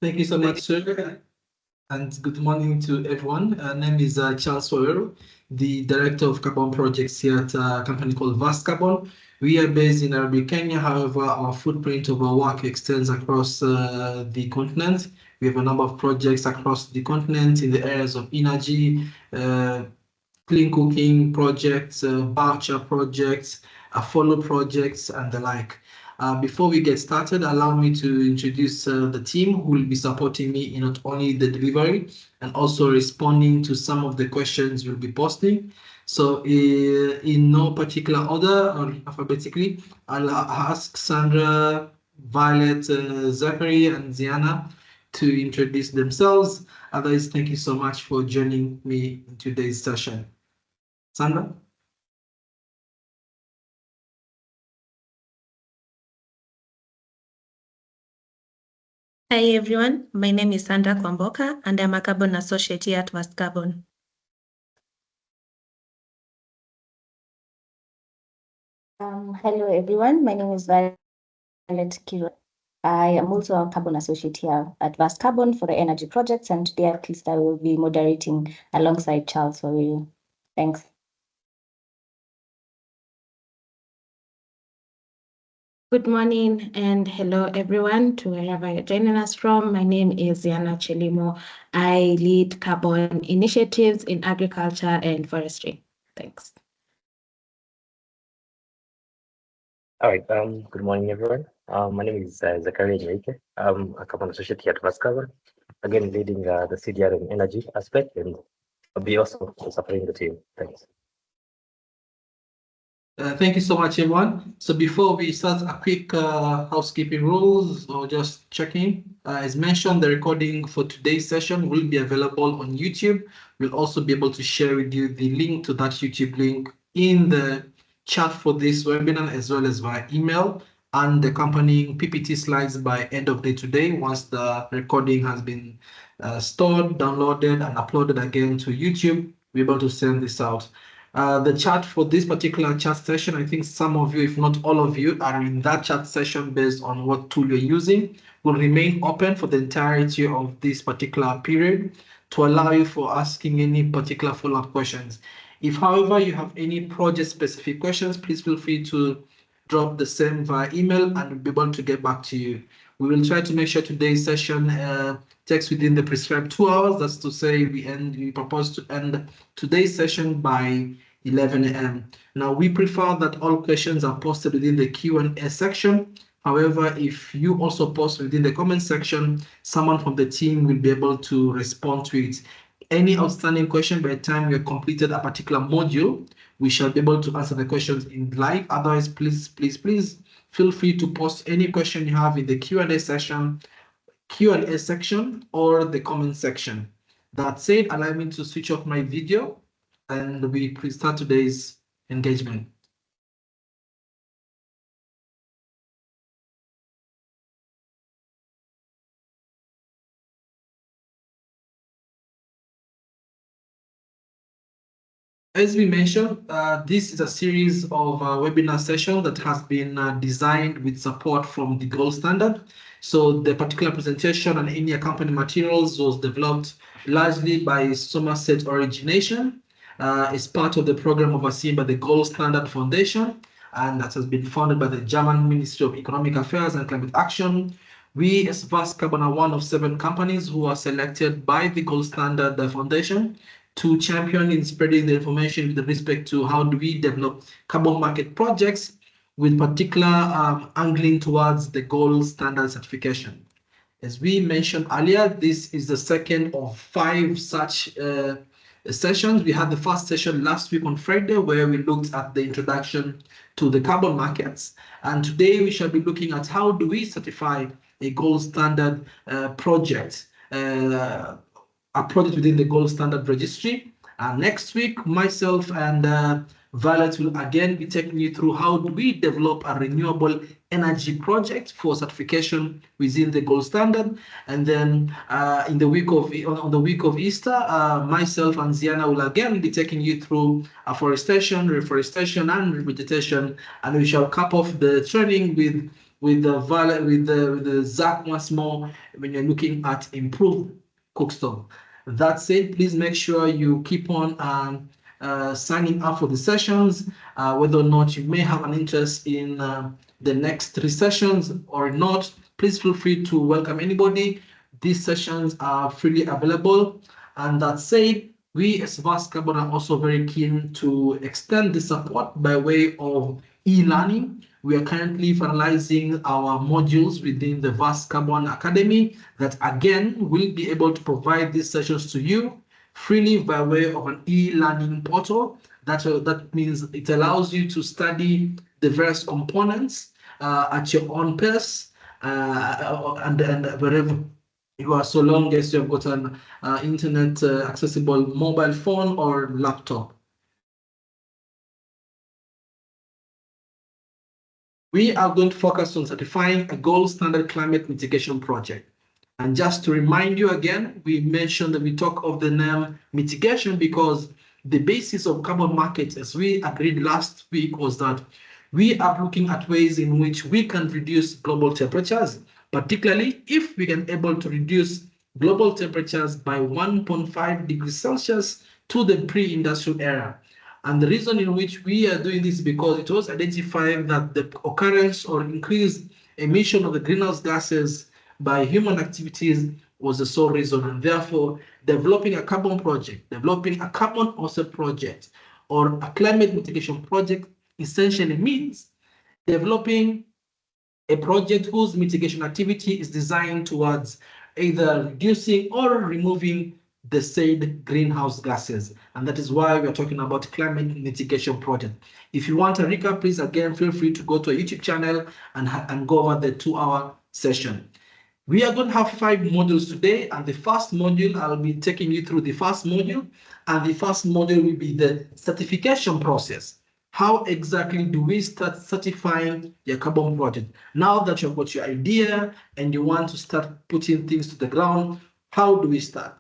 Thank you so much, sir. And good morning to everyone. Name is Charles Sawero, the Director of Carbon Projects here at a company called Verst Carbon. We are based in Nairobi, Kenya. However, our footprint of our work extends across the continent. We have a number of projects across the continent in the areas of energy, clean cooking projects, voucher projects, follow projects, and the like. Before we get started, allow me to introduce the team who will be supporting me in not only the delivery and also responding to some of the questions we'll be posting. So in no particular order or alphabetically, I'll ask Sandra, Violet, Zachary, and Ziana to introduce themselves. Otherwise, thank you so much for joining me in today's session. Sandra? Hi everyone, my name is Sandra Kwamboka and I'm a carbon associate here at Verst Carbon. Hello everyone, my name is Violet 𝐒𝐿𝐴. I am also a carbon associate here at Verst Carbon for the energy projects, and today at least I will be moderating alongside Charles Sawero. Thanks. Good morning and hello everyone to wherever you're joining us from. My name is Ziana Chelimo. I lead carbon initiatives in agriculture and forestry. Thanks. All right. Good morning, everyone. My name is Zachary 𝐒𝐿𝐴. I'm a carbon associate here at Verst Carbon, again leading the CDR and energy aspect, and I'll be also supporting the team. Thanks. Thank you so much, everyone. So before we start, a quick housekeeping rules or just checking. As mentioned, the recording for today's session will be available on YouTube. We'll also be able to share with you the link to that YouTube link in the chat for this webinar, as well as via email, and the accompanying PPT slides by end of day today, once the recording has been stored, downloaded, and uploaded again to YouTube. We're able to send this out. The chat for this particular chat session, I think some of you, if not all of you, are in that chat session based on what tool you're using, will remain open for the entirety of this particular period to allow you for asking any particular follow-up questions. If, however, you have any project-specific questions, please feel free to drop the same via email and we'll be able to get back to you. We will try to make sure today's session takes within the prescribed 2 hours. That's to say we propose to end today's session by 11 a.m. Now, we prefer that all questions are posted within the Q&A section. However, if you also post within the comment section, someone from the team will be able to respond to it. Any outstanding question by the time we have completed a particular module, we shall be able to answer the questions in live. Otherwise, please feel free to post any question you have in the Q&A section or the comment section. That said, allow me to switch off my video and we start today's engagement. As we mentioned, this is a series of webinar sessions that has been designed with support from the gold standard. So the particular presentation and any accompanying materials was developed largely by Somerset Origination as part of the program overseen by the Gold Standard Foundation, and that has been funded by the German Ministry of Economic Affairs and Climate Action. We as Verst Carbon are one of 7 companies who are selected by the Gold Standard Foundation to champion in spreading the information with respect to how do we develop carbon market projects, with particular angling towards the gold standard certification. As we mentioned earlier, this is the second of 5 such sessions. We had the first session last week on Friday, where we looked at the introduction to the carbon markets. And today we shall be looking at how do we certify a gold standard project, a project within the gold standard registry. Next week, myself and Violet will again be taking you through how do we develop a renewable energy project for certification within the gold standard. And then on the week of Easter, myself and Ziana will again be taking you through afforestation, reforestation, and revegetation, and we shall cap off the training with with the 𝐒𝐿𝐵 once more when you're looking at improved cookstove. That said, please make sure you keep on signing up for the sessions, whether or not you may have an interest in the next 3 sessions or not. Please feel free to welcome anybody. These sessions are freely available. And that said, we as Verst Carbon are also very keen to extend the support by way of e-learning. We are currently finalizing our modules within the Verst Carbon Academy that again will be able to provide these sessions to you freely by way of an e-learning portal. That means it allows you to study the various components at your own pace and wherever you are, so long as you've got an internet accessible mobile phone or laptop. We are going to focus on certifying a gold standard climate mitigation project. And just to remind you again, we mentioned that we talk of the name mitigation because the basis of carbon markets, as we agreed last week, was that we are looking at ways in which we can reduce global temperatures, particularly if we can able to reduce global temperatures by 1.5 degrees Celsius to the pre-industrial era. And the reason in which we are doing this is because it was identified that the occurrence or increased emission of the greenhouse gases by human activities was the sole reason. And therefore, developing a carbon project, developing a carbon offset project, or a climate mitigation project essentially means developing a project whose mitigation activity is designed towards either reducing or removing the said greenhouse gases. And that is why we're talking about climate mitigation project. If you want a recap, please again, feel free to go to a YouTube channel and go over the 2-hour session. We are going to have 5 modules today, and the first module, I'll be taking you through the first module, and the first module will be the certification process. How exactly do we start certifying your carbon project? Now that you've got your idea and you want to start putting things to the ground, how do we start?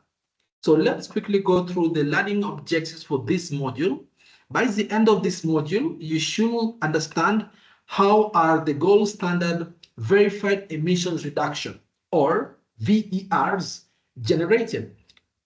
So let's quickly go through the learning objectives for this module. By the end of this module, you should understand how are the gold standard verified emissions reduction, or VERs, generated,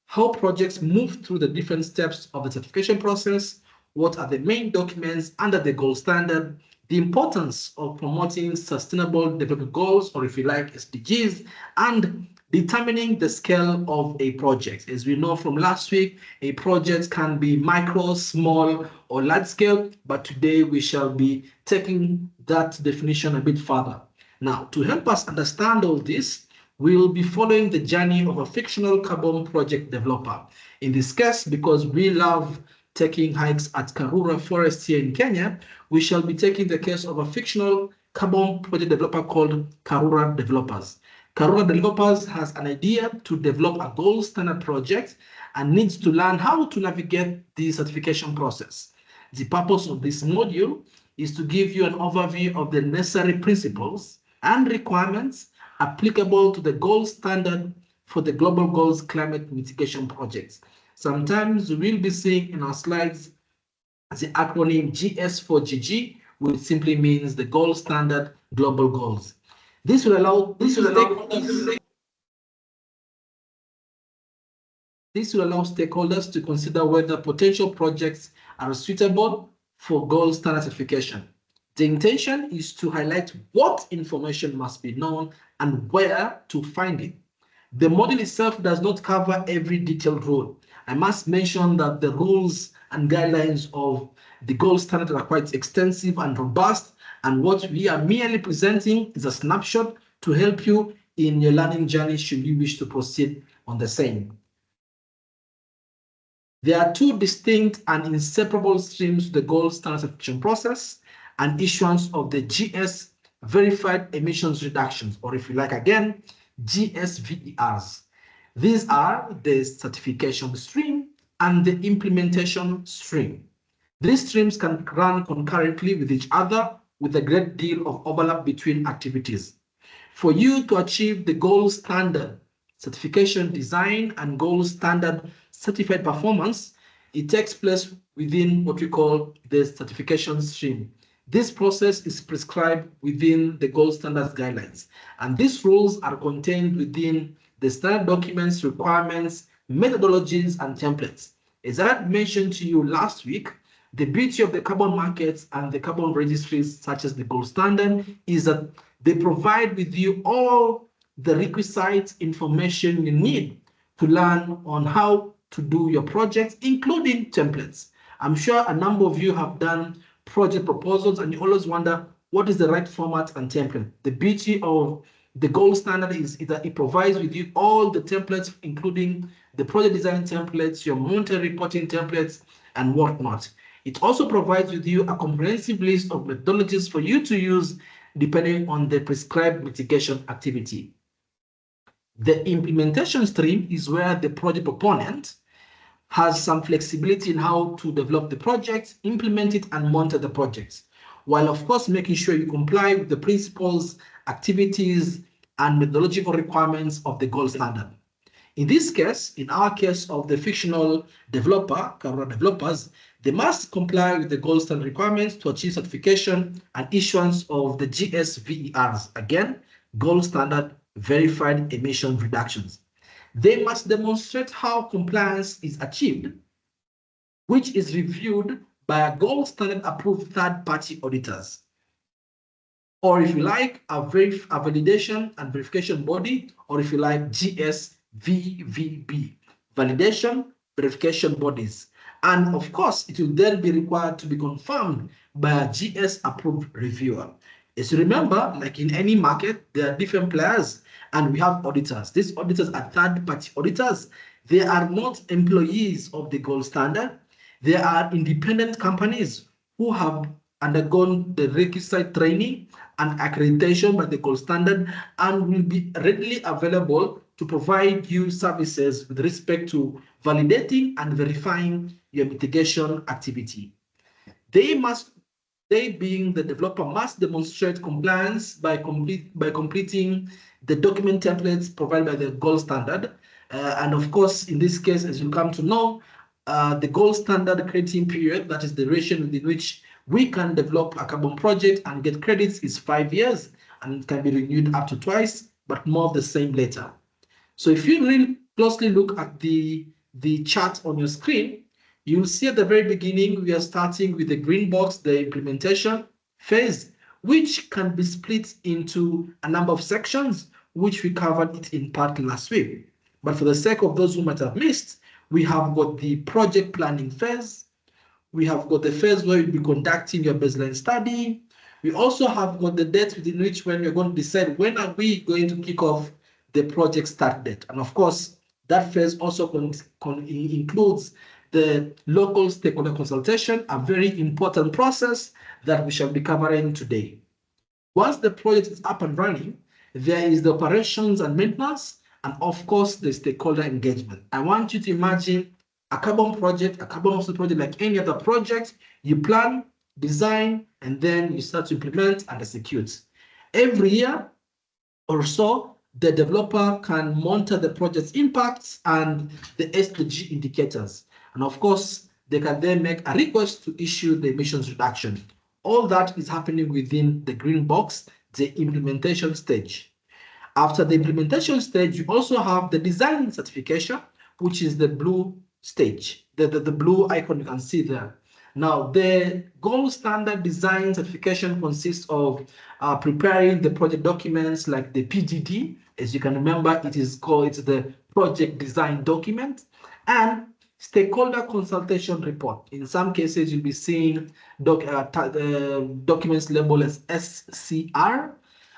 how projects move through the different steps of the certification process, what are the main documents under the gold standard, the importance of promoting sustainable development goals, or if you like, SDGs, and determining the scale of a project. As we know from last week, a project can be micro, small, or large scale, but today we shall be taking that definition a bit further. Now, to help us understand all this, we will be following the journey of a fictional carbon project developer. In this case, because we love taking hikes at Karura Forest here in Kenya, we shall be taking the case of a fictional carbon project developer called Karura Developers. Karura Developers has an idea to develop a gold standard project and needs to learn how to navigate the certification process. The purpose of this module is to give you an overview of the necessary principles and requirements applicable to the gold standard for the Global Goals Climate Mitigation Projects. Sometimes we'll be seeing in our slides the acronym GS4GG, which simply means the gold standard global goals. This will allow stakeholders to consider whether potential projects are suitable for gold standard certification. The intention is to highlight what information must be known and where to find it. The module itself does not cover every detailed rule. I must mention that the rules and guidelines of the gold standard are quite extensive and robust, and what we are merely presenting is a snapshot to help you in your learning journey should you wish to proceed on the same. There are 2 distinct and inseparable streams to the gold standard certification process and issuance of the GS verified emissions reductions, or if you like again, GSVERs. These are the certification stream and the implementation stream. These streams can run concurrently with each other with a great deal of overlap between activities. For you to achieve the gold standard certification design and gold standard certified performance, it takes place within what we call the certification stream. This process is prescribed within the gold standards guidelines, and these rules are contained within the standard documents, requirements, methodologies, and templates. As I had mentioned to you last week, the beauty of the carbon markets and the carbon registries, such as the gold standard, is that they provide with you all the requisite information you need to learn on how to do your projects, including templates. I'm sure a number of you have done project proposals and you always wonder what is the right format and template. The beauty of the gold standard is that it provides with you all the templates, including the project design templates, your monetary reporting templates, and whatnot. It also provides with you a comprehensive list of methodologies for you to use depending on the prescribed mitigation activity. The implementation stream is where the project proponent has some flexibility in how to develop the project, implement it, and monitor the projects, while of course making sure you comply with the principles, activities, and methodological requirements of the gold standard. In this case, in our case of the fictional developer, Karura developers, they must comply with the gold standard requirements to achieve certification and issuance of the GSVERs. Again, gold standard verified emission reductions. They must demonstrate how compliance is achieved, which is reviewed by a gold standard approved third-party auditors, or if you like, a validation and verification body, or if you like, GSVVB, validation verification bodies. And of course, it will then be required to be confirmed by a GS approved reviewer. As you remember, like in any market, there are different players and we have auditors. These auditors are third-party auditors. They are not employees of the gold standard. They are independent companies who have undergone the requisite training and accreditation by the gold standard and will be readily available to provide you services with respect to validating and verifying your mitigation activity. They, being the developer, must demonstrate compliance by completing the document templates provided by the gold standard. And of course, in this case, as you come to know, the gold standard crediting period, that is the duration within which we can develop a carbon project and get credits, is 5 years, and it can be renewed up to twice, but more of the same later. So if you really closely look at the chart on your screen, you'll see at the very beginning, we are starting with the green box, the implementation phase, which can be split into a number of sections, which we covered it in part last week. But for the sake of those who might have missed, we have got the project planning phase. We have got the phase where you'll be conducting your baseline study. We also have got the date within which when we're going to decide when are we going to kick off the project start date. And of course, that phase also includes the local stakeholder consultation, a very important process that we shall be covering today. Once the project is up and running, there is the operations and maintenance, and of course, the stakeholder engagement. I want you to imagine a carbon project, a carbon offset project like any other project. You plan, design, and then you start to implement and execute. Every year or so, the developer can monitor the project's impacts and the S2G indicators. And of course, they can then make a request to issue the emissions reduction. All that is happening within the green box, the implementation stage. After the implementation stage, you also have the design certification, which is the blue stage, the blue icon you can see there. Now, the gold standard design certification consists of preparing the project documents like the PDD. As you can remember, it's the project design document, and stakeholder consultation report. In some cases, you'll be seeing documents labeled as SCR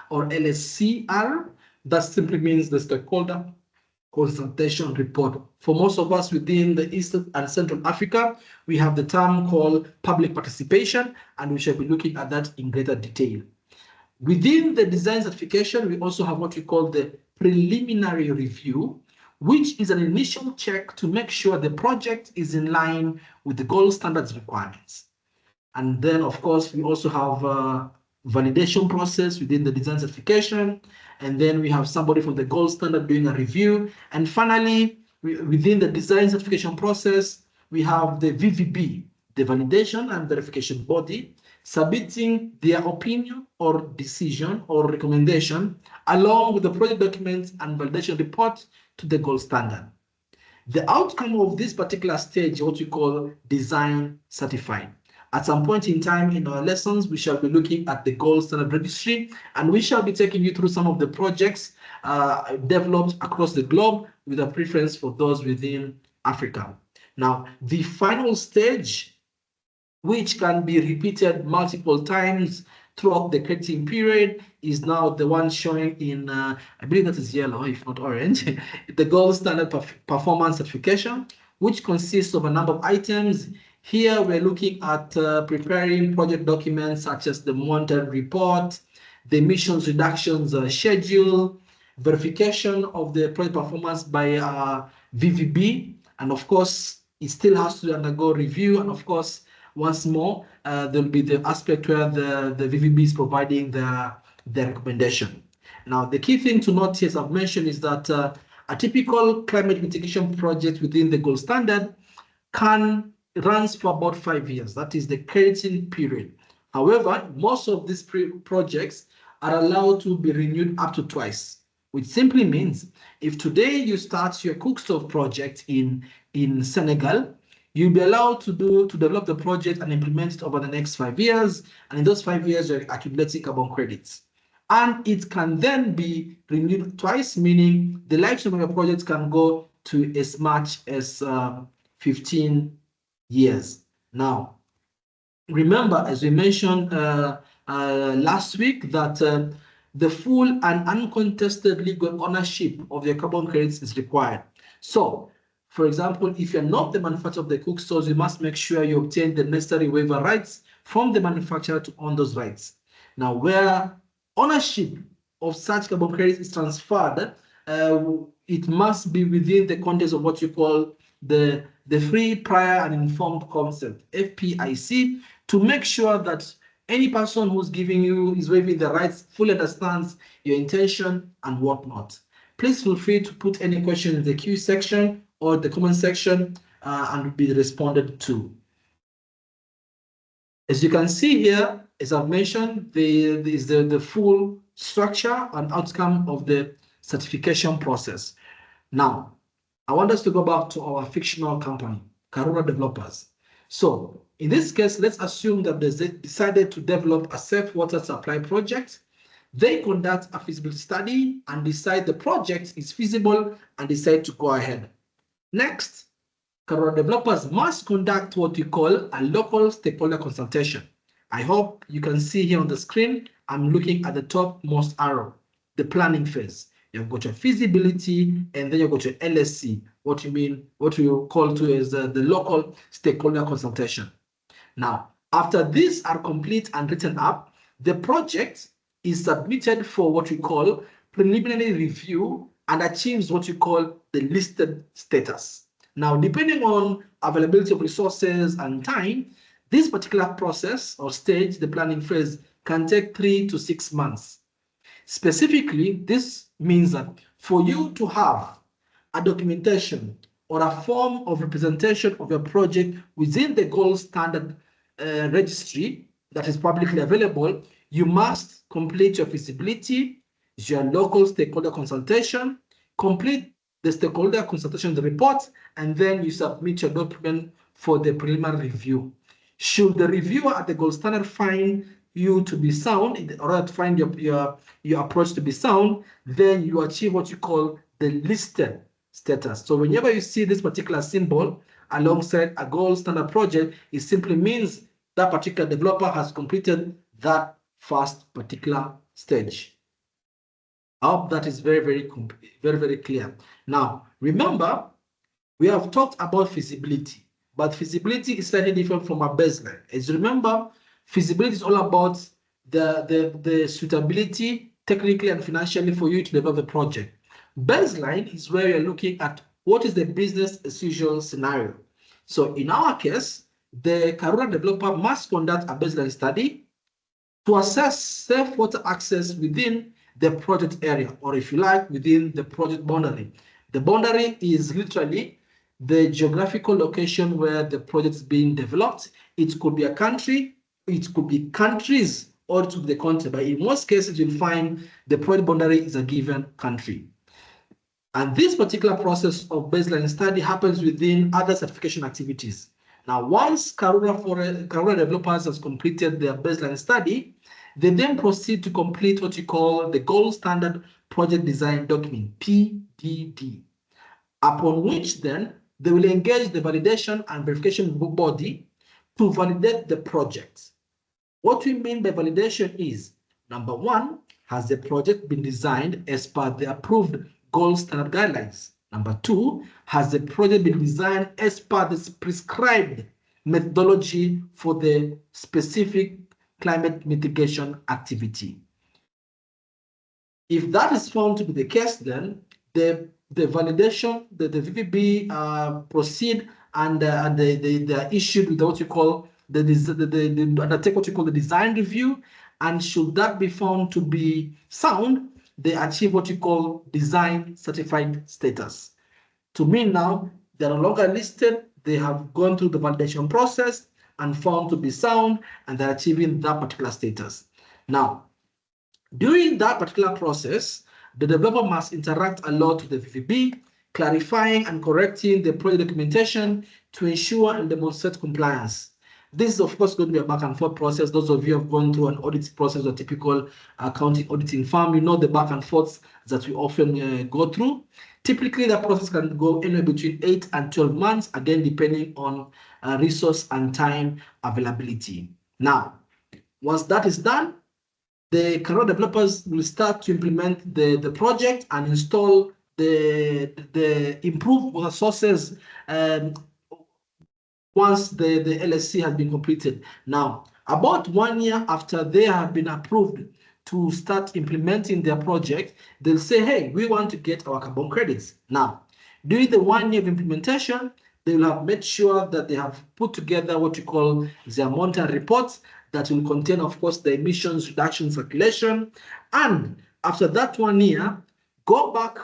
or LSCR. That simply means the stakeholder consultation report. For most of us within the East and Central Africa, we have the term called public participation, and we shall be looking at that in greater detail. Within the design certification, we also have what we call the preliminary review, which is an initial check to make sure the project is in line with the gold standards requirements. And then, of course, we also have a validation process within the design certification. And then we have somebody from the gold standard doing a review. And finally, within the design certification process, we have the VVB, the validation and verification body. submitting their opinion or decision or recommendation along with the project documents and validation report to the gold standard. The outcome of this particular stage, what we call design certified. At some point in time in our lessons, we shall be looking at the gold standard registry, and we shall be taking you through some of the projects developed across the globe with a preference for those within Africa. Now, the final stage, which can be repeated multiple times throughout the crediting period, is now the one showing in, I believe that is yellow, if not orange, the gold standard performance certification, which consists of a number of items. Here we're looking at preparing project documents such as the monitoring report, the emissions reductions schedule, verification of the project performance by VVB, and of course, it still has to undergo review, and of course, once more, there'll be the aspect where the VVB is providing the recommendation. Now, the key thing to note here, as I've mentioned, is that a typical climate mitigation project within the gold standard runs for about 5 years. That is the crediting period. However, most of these projects are allowed to be renewed up to twice, which simply means if today you start your cook stove project in Senegal, you'll be allowed to develop the project and implement it over the next 5 years. And in those 5 years, you're accumulating carbon credits. And it can then be renewed twice, meaning the lifespan of your project can go to as much as 15 years. Now, remember, as we mentioned last week, that the full and uncontested legal ownership of your carbon credits is required. So, for example, if you're not the manufacturer of the cook stoves, you must make sure you obtain the necessary waiver rights from the manufacturer to own those rights. Now, where ownership of such carbon credits is transferred, it must be within the context of what you call the free, prior, and informed consent, FPIC, to make sure that any person who's giving you is waiving the rights fully understands your intention and whatnot. Please feel free to put any question in the Q section or the comment section and will be responded to. As you can see here, as I've mentioned, is the full structure and outcome of the certification process. Now, I want us to go back to our fictional company, Karura Developers. So in this case, let's assume that they decided to develop a safe water supply project. They conduct a feasibility study and decide the project is feasible and decide to go ahead. Next, Karura Developers must conduct what we call a local stakeholder consultation. I hope you can see here on the screen, I'm looking at the topmost arrow, the planning phase. You've got your feasibility, and then you've got your LSC, what you call to as the local stakeholder consultation. Now, after these are complete and written up, the project is submitted for what we call preliminary review and achieves what you call the listed status. Now, depending on availability of resources and time, this particular process or stage, the planning phase, can take 3 to 6 months. Specifically, this means that for you to have a documentation or a form of representation of your project within the gold standard registry that is publicly available, you must complete your feasibility, your local stakeholder consultation, complete the stakeholder consultation report, and then you submit your document for the preliminary review. Should the reviewer at the gold standard find you to be sound, in order to find your approach to be sound, then you achieve what you call the listed status. So whenever you see this particular symbol alongside a gold standard project, it simply means that particular developer has completed that first particular stage. I hope that is very clear. Now, remember, we have talked about feasibility, but feasibility is slightly different from a baseline. As you remember, feasibility is all about the suitability technically and financially for you to develop the project. Baseline is where you're looking at what is the business as usual scenario. So in our case, the Karura developer must conduct a baseline study to assess safe water access within the project area, or if you like, within the project boundary. The boundary is literally the geographical location where the project is being developed. It could be a country, it could be countries or it could be the country, but in most cases, you'll find the project boundary is a given country. And this particular process of baseline study happens within other certification activities. Now, once Karura developers has completed their baseline study, they then proceed to complete what you call the Gold Standard Project Design Document, PDD, upon which then they will engage the validation and verification body to validate the project. What we mean by validation is, number one, has the project been designed as per the approved gold standard guidelines? Number two, has the project been designed as per the prescribed methodology for the specific climate mitigation activity? If that is found to be the case, then the validation, the VVB proceed and they are issued with what you call they undertake what you call the design review, and should that be found to be sound, they achieve what you call design certified status. To mean now they're no longer listed, they have gone through the validation process and found to be sound, and they're achieving that particular status. Now, during that particular process, the developer must interact a lot with the VVB, clarifying and correcting the project documentation to ensure and demonstrate compliance. This is, of course, going to be a back and forth process. Those of you who have gone through an audit process or typical accounting auditing firm, you know the back and forths that we often go through. Typically, the process can go anywhere between 8 and 12 months, again, depending on resource and time availability. Now, once that is done, the Karura developers will start to implement the project and install the improved water sources once the LSC has been completed. Now, about 1 year after they have been approved to start implementing their project, they'll say, hey, we want to get our carbon credits. Now, during the 1 year of implementation, they will have made sure that they have put together what you call their monthly reports that will contain, of course, the emissions reduction calculation. And after that 1 year, go back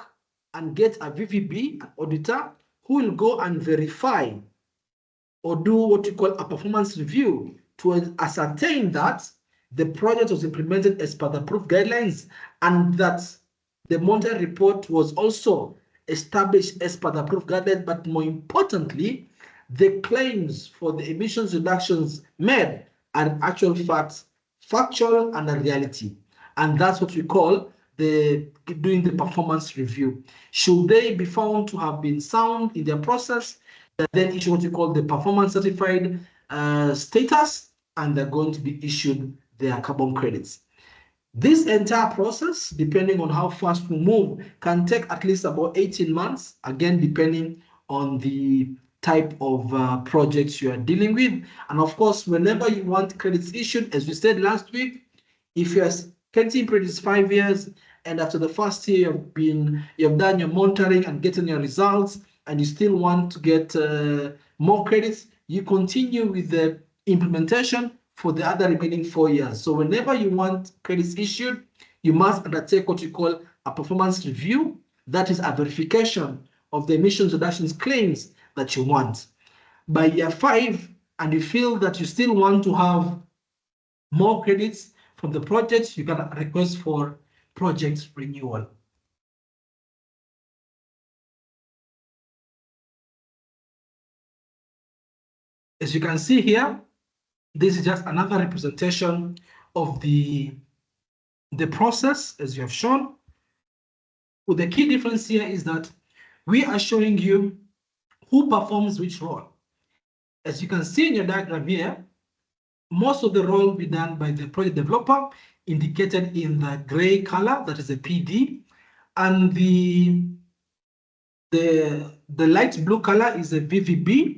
and get a VVB, an auditor, who will go and verify or do what you call a performance review to ascertain that the project was implemented as per the approved guidelines and that the monthly report was also established as per the approved guidelines, but more importantly, the claims for the emissions reductions made are actual facts, factual and a reality. And that's what we call doing the performance review. Should they be found to have been sound in their process, then issue what you call the performance certified status, and they're going to be issued their carbon credits. This entire process, depending on how fast we move, can take at least about 18 months, again, depending on the type of projects you are dealing with. And of course, whenever you want credits issued, as we said last week, if your crediting period is 5 years, and after the first year you've done your monitoring and getting your results, and you still want to get more credits, you continue with the implementation for the other remaining 4 years. So whenever you want credits issued, you must undertake what you call a performance review. That is a verification of the emissions reductions claims that you want. By year 5, and you feel that you still want to have more credits from the project, you can request for project renewal. As you can see here, this is just another representation of the process as you have shown. Well, the key difference here is that we are showing you who performs which role. As you can see in your diagram here, most of the role will be done by the project developer, indicated in the gray color, that is a PD, and the light blue color is a VVB,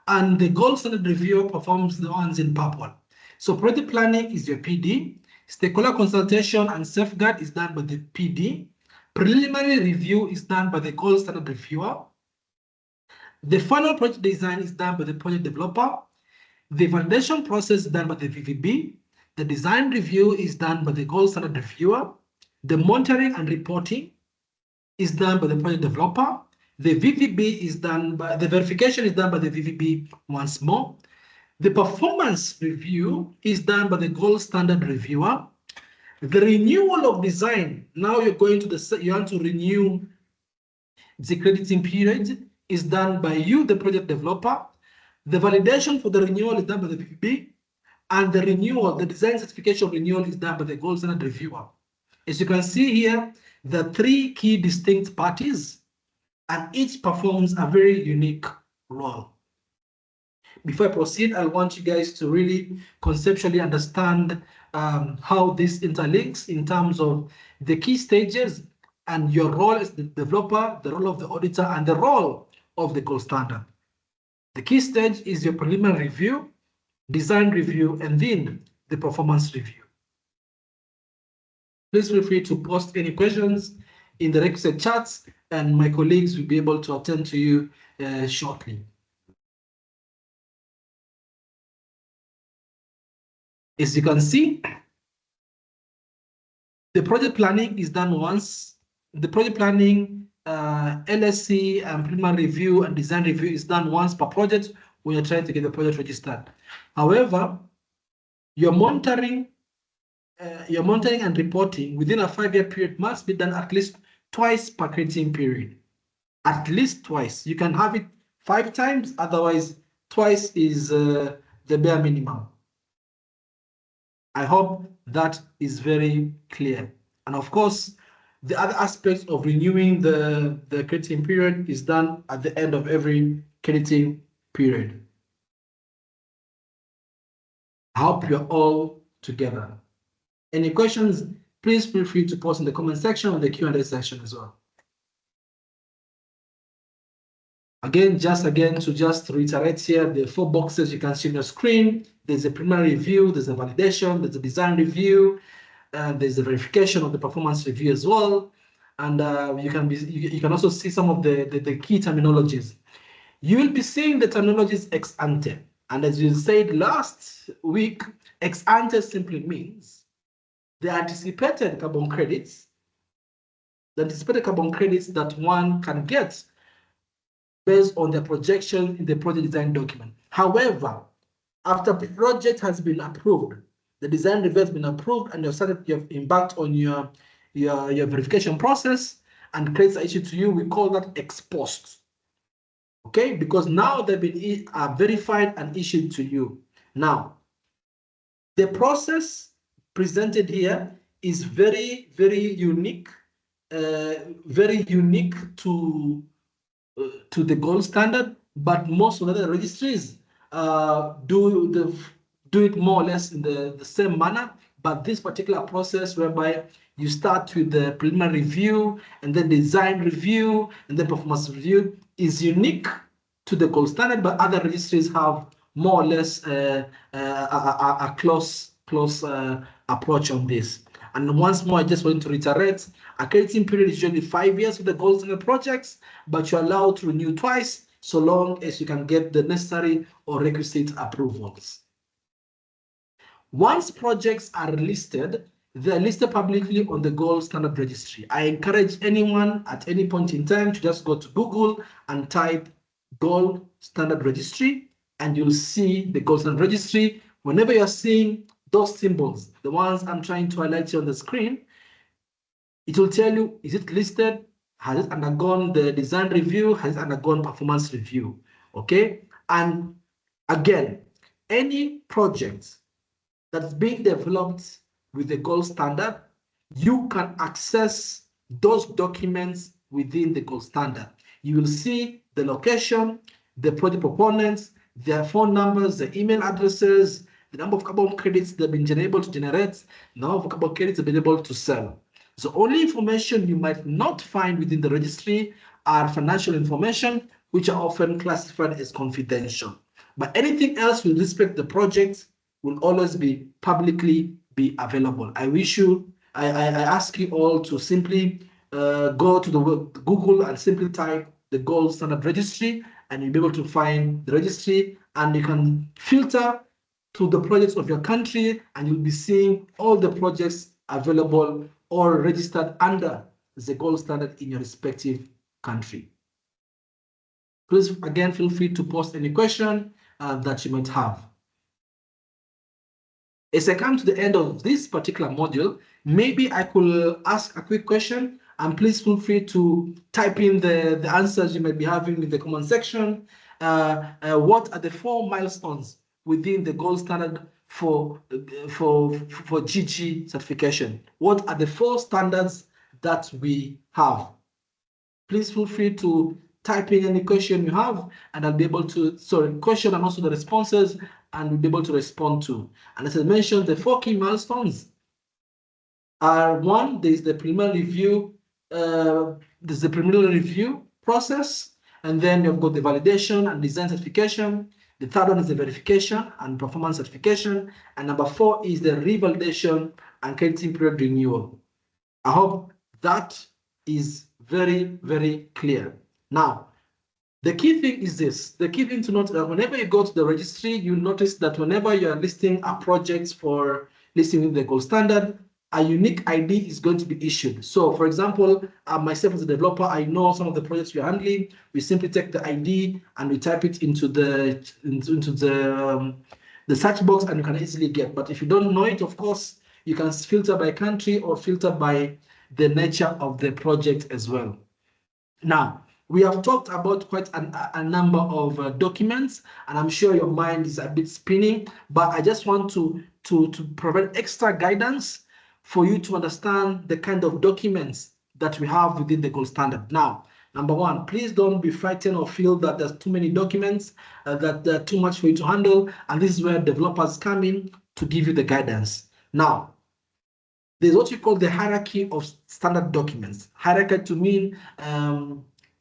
and the gold standard reviewer performs the ones in purple. So project planning is your PD, stakeholder consultation and safeguard is done by the PD, preliminary review is done by the gold standard reviewer, the final project design is done by the project developer, the validation process is done by the VVB, the design review is done by the gold standard reviewer, the monitoring and reporting is done by the project developer, the VVB is done by the verification is done by the VVB once more. The performance review is done by the gold standard reviewer. The renewal of design, now you're going to you want to renew the crediting period, is done by you, the project developer. The validation for the renewal is done by the PPP, and the renewal, the design certification renewal, is done by the gold standard reviewer. As you can see here, the three key distinct parties, and each performs a very unique role. Before I proceed, I want you guys to really conceptually understand how this interlinks in terms of the key stages and your role as the developer, the role of the auditor, and the role of the gold standard. The key stage is your preliminary review, design review, and then the performance review. Please feel free to post any questions in the requested chats, and my colleagues will be able to attend to you shortly. As you can see, the project planning is done once. The project planning, LSC, and preliminary review and design review is done once per project when you're trying to get the project registered. However, your monitoring and reporting within a 5-year period must be done at least twice per crediting period. At least twice. You can have it 5 times, otherwise twice is the bare minimum. I hope that is very clear. And of course, the other aspects of renewing the crediting period is done at the end of every crediting period. I hope you're all together. Any questions, please feel free to post in the comment section or the Q&A section as well. Again, to reiterate here, the 4 boxes you can see on your screen. There's a preliminary review, there's a validation, there's a design review, and there's a verification of the performance review as well. And you can also see some of the key terminologies. You will be seeing the terminologies ex ante. And as you said last week, ex ante simply means the anticipated carbon credits, that one can get based on the projection in the project design document. However, after the project has been approved, the design review has been approved, and you've embarked on your verification process, and credits are issued to you, we call that ex post. Okay, because now they've been verified and issued to you. Now, the process presented here is very, very unique to the gold standard, but most of the other registries do it more or less in the same manner. But this particular process, whereby you start with the preliminary review and then design review and then performance review, is unique to the gold standard, but other registries have more or less a close approach on this. And once more, I just want to reiterate, a crediting period is usually 5 years for the gold standard projects, but you're allowed to renew twice, so long as you can get the necessary or requisite approvals. Once projects are listed, they're listed publicly on the gold standard registry. I encourage anyone at any point in time to just go to Google and type gold standard registry, and you'll see the gold standard registry. Whenever you're seeing those symbols, the ones I'm trying to highlight here on the screen, it will tell you, is it listed? Has it undergone the design review? Has it undergone performance review? Okay. And again, any project that's being developed with the gold standard, you can access those documents within the gold standard. You will see the location, the project proponents, their phone numbers, the email addresses, the number of carbon credits they've been able to generate, the number of carbon credits they've been able to sell. So only information you might not find within the registry are financial information, which are often classified as confidential. But anything else with respect to the project will always be publicly available. I ask you all to simply go to the Google and simply type the gold standard registry, and you'll be able to find the registry, and you can filter to the projects of your country, and you'll be seeing all the projects available or registered under the gold standard in your respective country. Please, again, feel free to post any question that you might have. As I come to the end of this particular module, maybe I could ask a quick question, and please feel free to type in the answers you might be having in the comment section. What are the 4 milestones within the gold standard for 𝐒𝐭𝐚𝐬𝐿 certification? What are the 4 standards that we have? Please feel free to type in any question you have, and I'll be able to, question and also the responses, and we'll be able to respond to. And as I mentioned, the 4 key milestones are: 1, there's the preliminary review process, and then you've got the validation and design certification. The 3rd one is the verification and performance certification, and number 4 is the revalidation and crediting period renewal. I hope that is very, very clear. Now, the key thing is this. The key thing to note that whenever you go to the registry, you'll notice that whenever you are listing a project for listing with the gold standard, a unique ID is going to be issued. So, for example, myself as a developer, I know some of the projects we're handling. We simply take the ID and we type it into the search box, and you can easily get. But if you don't know it, of course, you can filter by country or filter by the nature of the project as well. Now, we have talked about quite a number of documents, and I'm sure your mind is a bit spinning, but I just want to provide extra guidance for you to understand the kind of documents that we have within the gold standard. Now, number 1, please don't be frightened or feel that there's too many documents, that they're too much for you to handle, and this is where developers come in to give you the guidance. Now, there's what you call the hierarchy of standard documents. Hierarchy to mean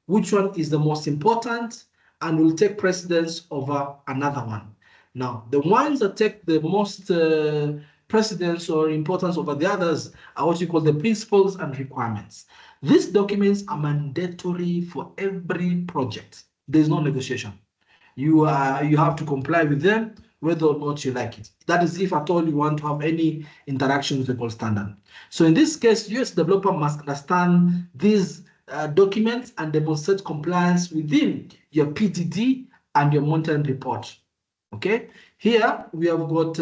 which one is the most important and will take precedence over another one. Now, the ones that take the most precedence or importance over the others are what you call the principles and requirements. These documents are mandatory for every project. There's no negotiation. You have to comply with them whether or not you like it. That is if at all you want to have any interaction with the gold standard. So in this case, you as developer must understand these documents and demonstrate compliance within your PDD and your monitoring report. Okay, here we have got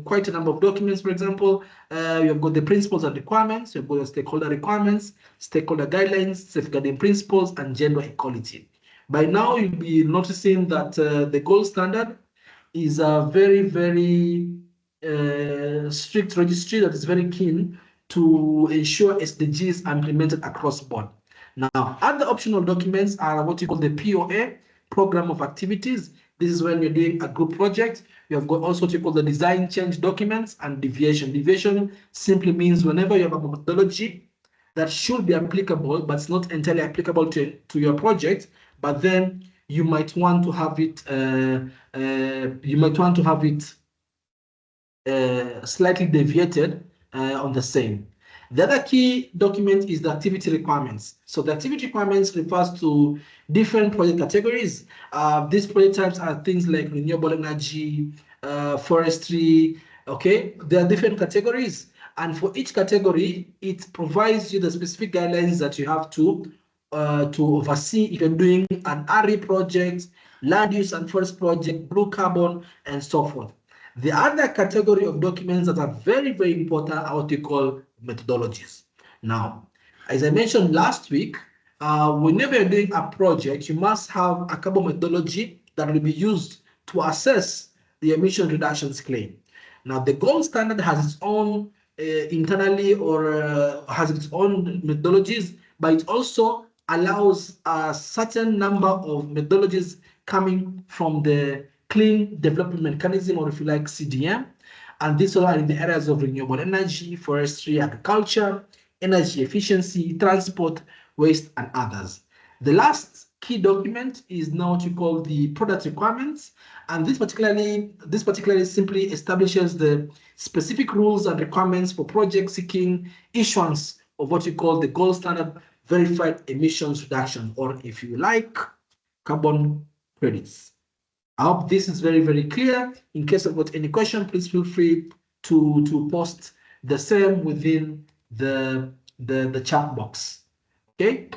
quite a number of documents. For example, you have got the principles and requirements, you have got the stakeholder requirements, stakeholder guidelines, safeguarding principles, and gender equality. By now, you'll be noticing that the gold standard is a very, very strict registry that is very keen to ensure SDGs are implemented across board. Now, other optional documents are what you call the POA, Program of Activities. This is when you're doing a group project. You have got also what you call the design change documents and deviation. Deviation simply means whenever you have a methodology that should be applicable, but it's not entirely applicable to your project, but then you might want to have it slightly deviated on the same. The other key document is the activity requirements. So the activity requirements refers to different project categories. These project types are things like renewable energy, forestry. Okay, there are different categories, and for each category, it provides you the specific guidelines that you have to oversee if you're doing an RE project, land use and forest project, blue carbon, and so forth. The other category of documents that are very, very important are what you call methodologies. Now, as I mentioned last week, whenever you're doing a project, you must have a carbon methodology that will be used to assess the emission reductions claim. Now, the gold standard has its own internally or has its own methodologies, but it also allows a certain number of methodologies coming from the Clean Development Mechanism, or if you like, CDM. And these are in the areas of renewable energy, forestry, agriculture, energy efficiency, transport, waste, and others. The last key document is now what you call the product requirements. And this particularly simply establishes the specific rules and requirements for projects seeking issuance of what you call the gold standard verified emissions reduction, or if you like, carbon credits. I hope this is very, very clear. In case you've got any question, please feel free to post the same within the chat box. Okay.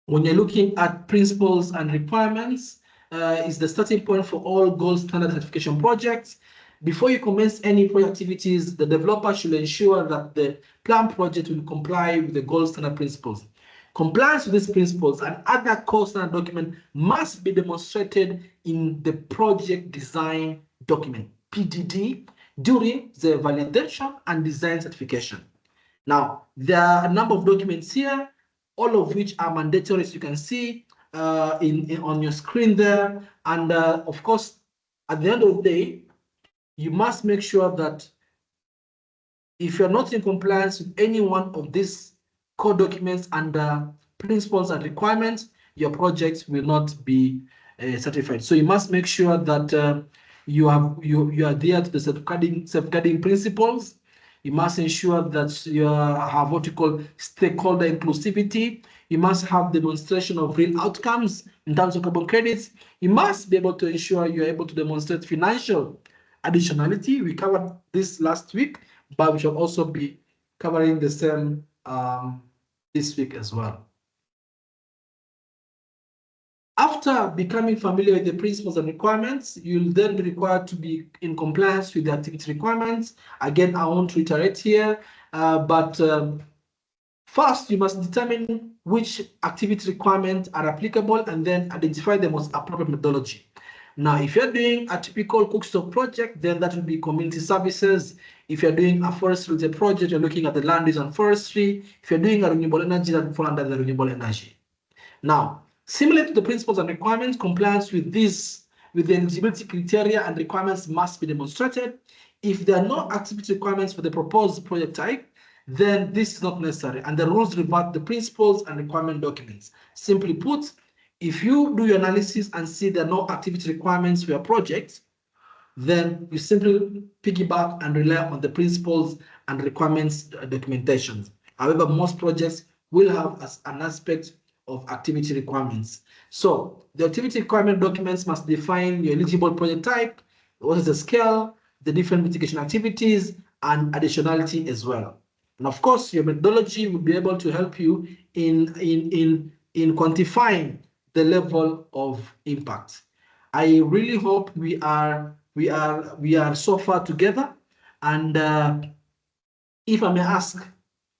When you're looking at principles and requirements, is the starting point for all gold standard certification projects. before you commence any project activities, the developer should ensure that the planned project will comply with the gold standard principles. Compliance with these principles and other core standard documents must be demonstrated in the project design document, PDD, during the validation and design certification. Now, there are a number of documents here, all of which are mandatory, as you can see on your screen there. And of course, at the end of the day, you must make sure that if you're not in compliance with any one of these core documents and principles and requirements, your project will not be certified. So you must make sure that you adhere to the safeguarding principles. You must ensure that you have what you call stakeholder inclusivity. You must have demonstration of real outcomes in terms of carbon credits. You must be able to ensure you're able to demonstrate financial additionality. We covered this last week, but we shall also be covering the same this week as well. After becoming familiar with the principles and requirements, you'll then be required to be in compliance with the activity requirements. Again, I won't reiterate here, but first you must determine which activity requirements are applicable and then identify the most appropriate methodology. Now, if you're doing a typical cookstove project, then that will be community services. If you're doing a forestry project, you're looking at the land use and forestry. If you're doing a renewable energy, that will fall under the renewable energy. Now, similar to the principles and requirements, compliance with the eligibility criteria and requirements must be demonstrated. If there are no activity requirements for the proposed project type, then this is not necessary, and the rules revert the principles and requirement documents. Simply put, if you do your analysis and see there are no activity requirements for your project, then you simply piggyback and rely on the principles and requirements documentation. However, most projects will have an aspect of activity requirements. So the activity requirement documents must define your eligible project type, what is the scale, the different mitigation activities, and additionality as well. And of course, your methodology will be able to help you in quantifying the level of impact. I really hope we are so far together. And if I may ask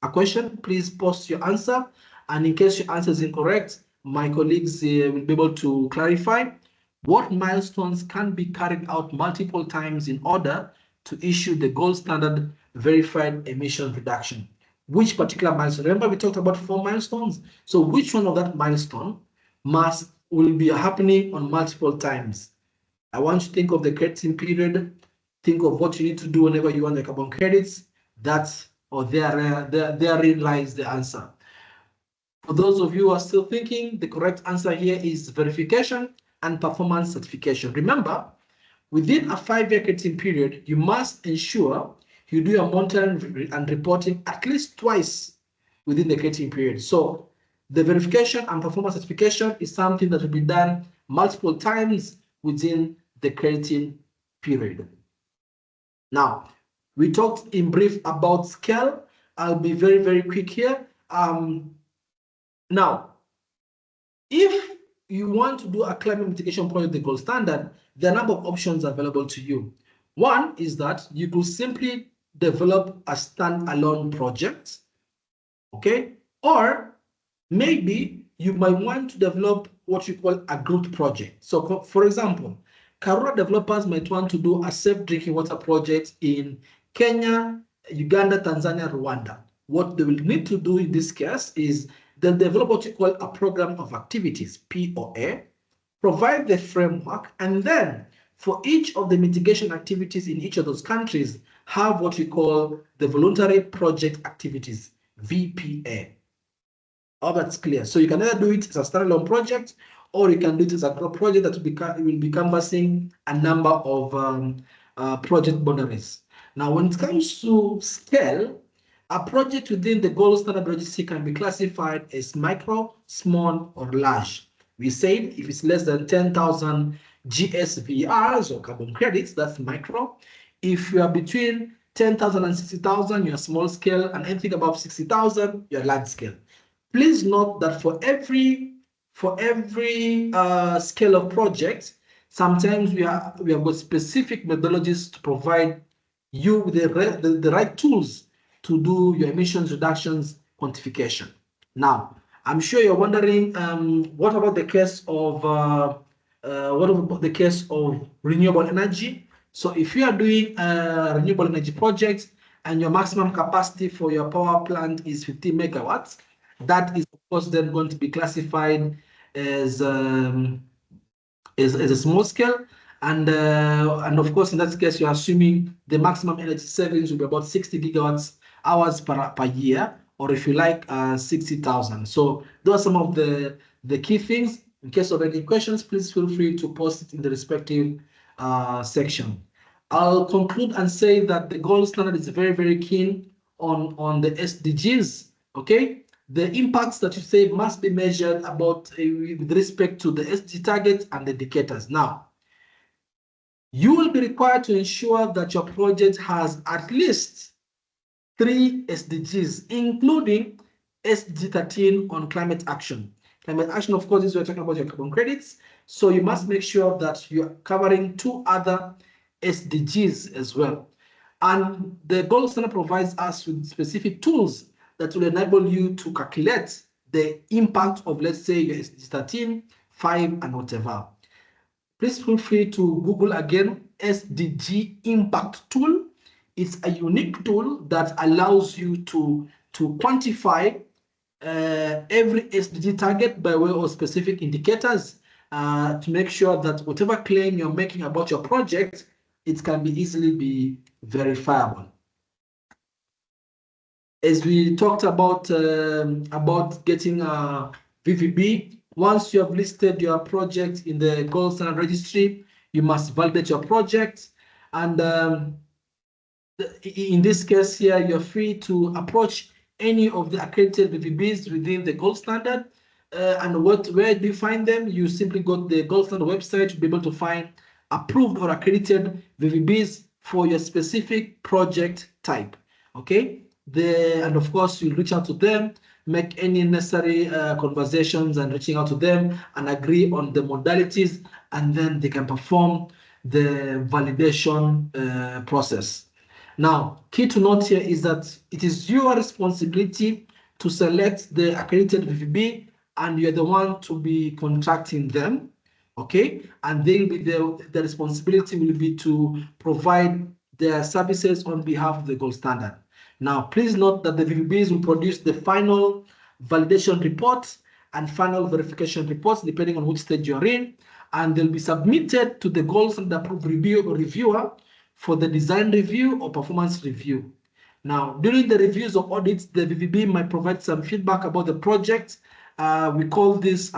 a question, please post your answer. And in case your answer is incorrect, my colleagues will be able to clarify. What milestones can be carried out multiple times in order to issue the gold standard verified emission reduction? Which particular milestone? Remember, we talked about 4 milestones. So which one of that milestone will be happening on multiple times? I want you to think of the crediting period. Think of what you need to do whenever you want the carbon credits. Therein lies the answer. For those of you who are still thinking, the correct answer here is verification and performance certification. Remember, within a 5-year crediting period, you must ensure you do your monitoring and reporting at least twice within the crediting period. So the verification and performance certification is something that will be done multiple times within the crediting period. Now, we talked in brief about scale. I'll be very, very quick here. Now, if you want to do a climate mitigation project, the gold standard, there are a number of options available to you. One is that you could simply develop a standalone project, okay? Or maybe you might want to develop what you call a group project. So for example, Karura developers might want to do a safe drinking water project in Kenya, Uganda, Tanzania, Rwanda. What they will need to do in this case is they'll develop what you call a program of activities, POA, provide the framework, and then for each of the mitigation activities in each of those countries, have what we call the voluntary project activities, VPA. All that's clear. So you can either do it as a standalone project, or you can do it as a group project that will be canvassing a number of project boundaries. Now, when it comes to scale, a project within the gold standard registry can be classified as micro, small, or large. We said if it's less than 10,000 GSVRs or carbon credits, that's micro. If you are between 10,000 and 60,000, you're small scale, and anything above 60,000, you're large scale. Please note that for every scale of project, Sometimes we have got specific methodologies to provide you with the right tools to do your emissions reductions quantification. Now, I'm sure you're wondering, what about the case of renewable energy? So if you are doing a renewable energy project and your maximum capacity for your power plant is 50 megawatts, that is of course then going to be classified as a small scale, and of course in that case you're assuming the maximum energy savings will be about 60 gigawatts hours per year, or if you like 60,000. So those are some of the key things. In case of any questions, please feel free to post it in the respective section. I'll conclude and say that the gold standard is very, very keen on the SDGs. Okay, the impacts that you say must be measured about with respect to the SDG targets and the indicators. Now, you will be required to ensure that your project has at least 3 SDGs, including SDG 13 on climate action. Climate action, of course, is we're talking about your carbon credits. So you must make sure that you're covering 2 other SDGs as well. And the gold standard provides us with specific tools that will enable you to calculate the impact of, let's say, your SDG 13, 5, and whatever. Please feel free to Google again SDG impact tool. It's a unique tool that allows you to quantify every SDG target by way of specific indicators to make sure that whatever claim you're making about your project, it can be easily be verifiable. As we talked about getting a VVB, once you have listed your project in the gold standard registry, you must validate your project. And in this case here, you're free to approach any of the accredited VVBs within the gold standard. And where do you find them? You simply go to the gold standard website to be able to find approved or accredited VVBs for your specific project type. Okay, and of course you'll reach out to them, make any necessary conversations and reaching out to them and agree on the modalities, and then they can perform the validation process. Now, key to note here is that it is your responsibility to select the accredited VVB, and you're the one to be contracting them. Okay, and they'll be the responsibility will be to provide their services on behalf of the gold standard. Now, please note that the VVBs will produce the final validation reports and final verification reports, depending on which stage you're in, and they'll be submitted to the gold standard approved reviewer for the design review or performance review. Now, during the reviews of audits, the VVB might provide some feedback about the project. We call this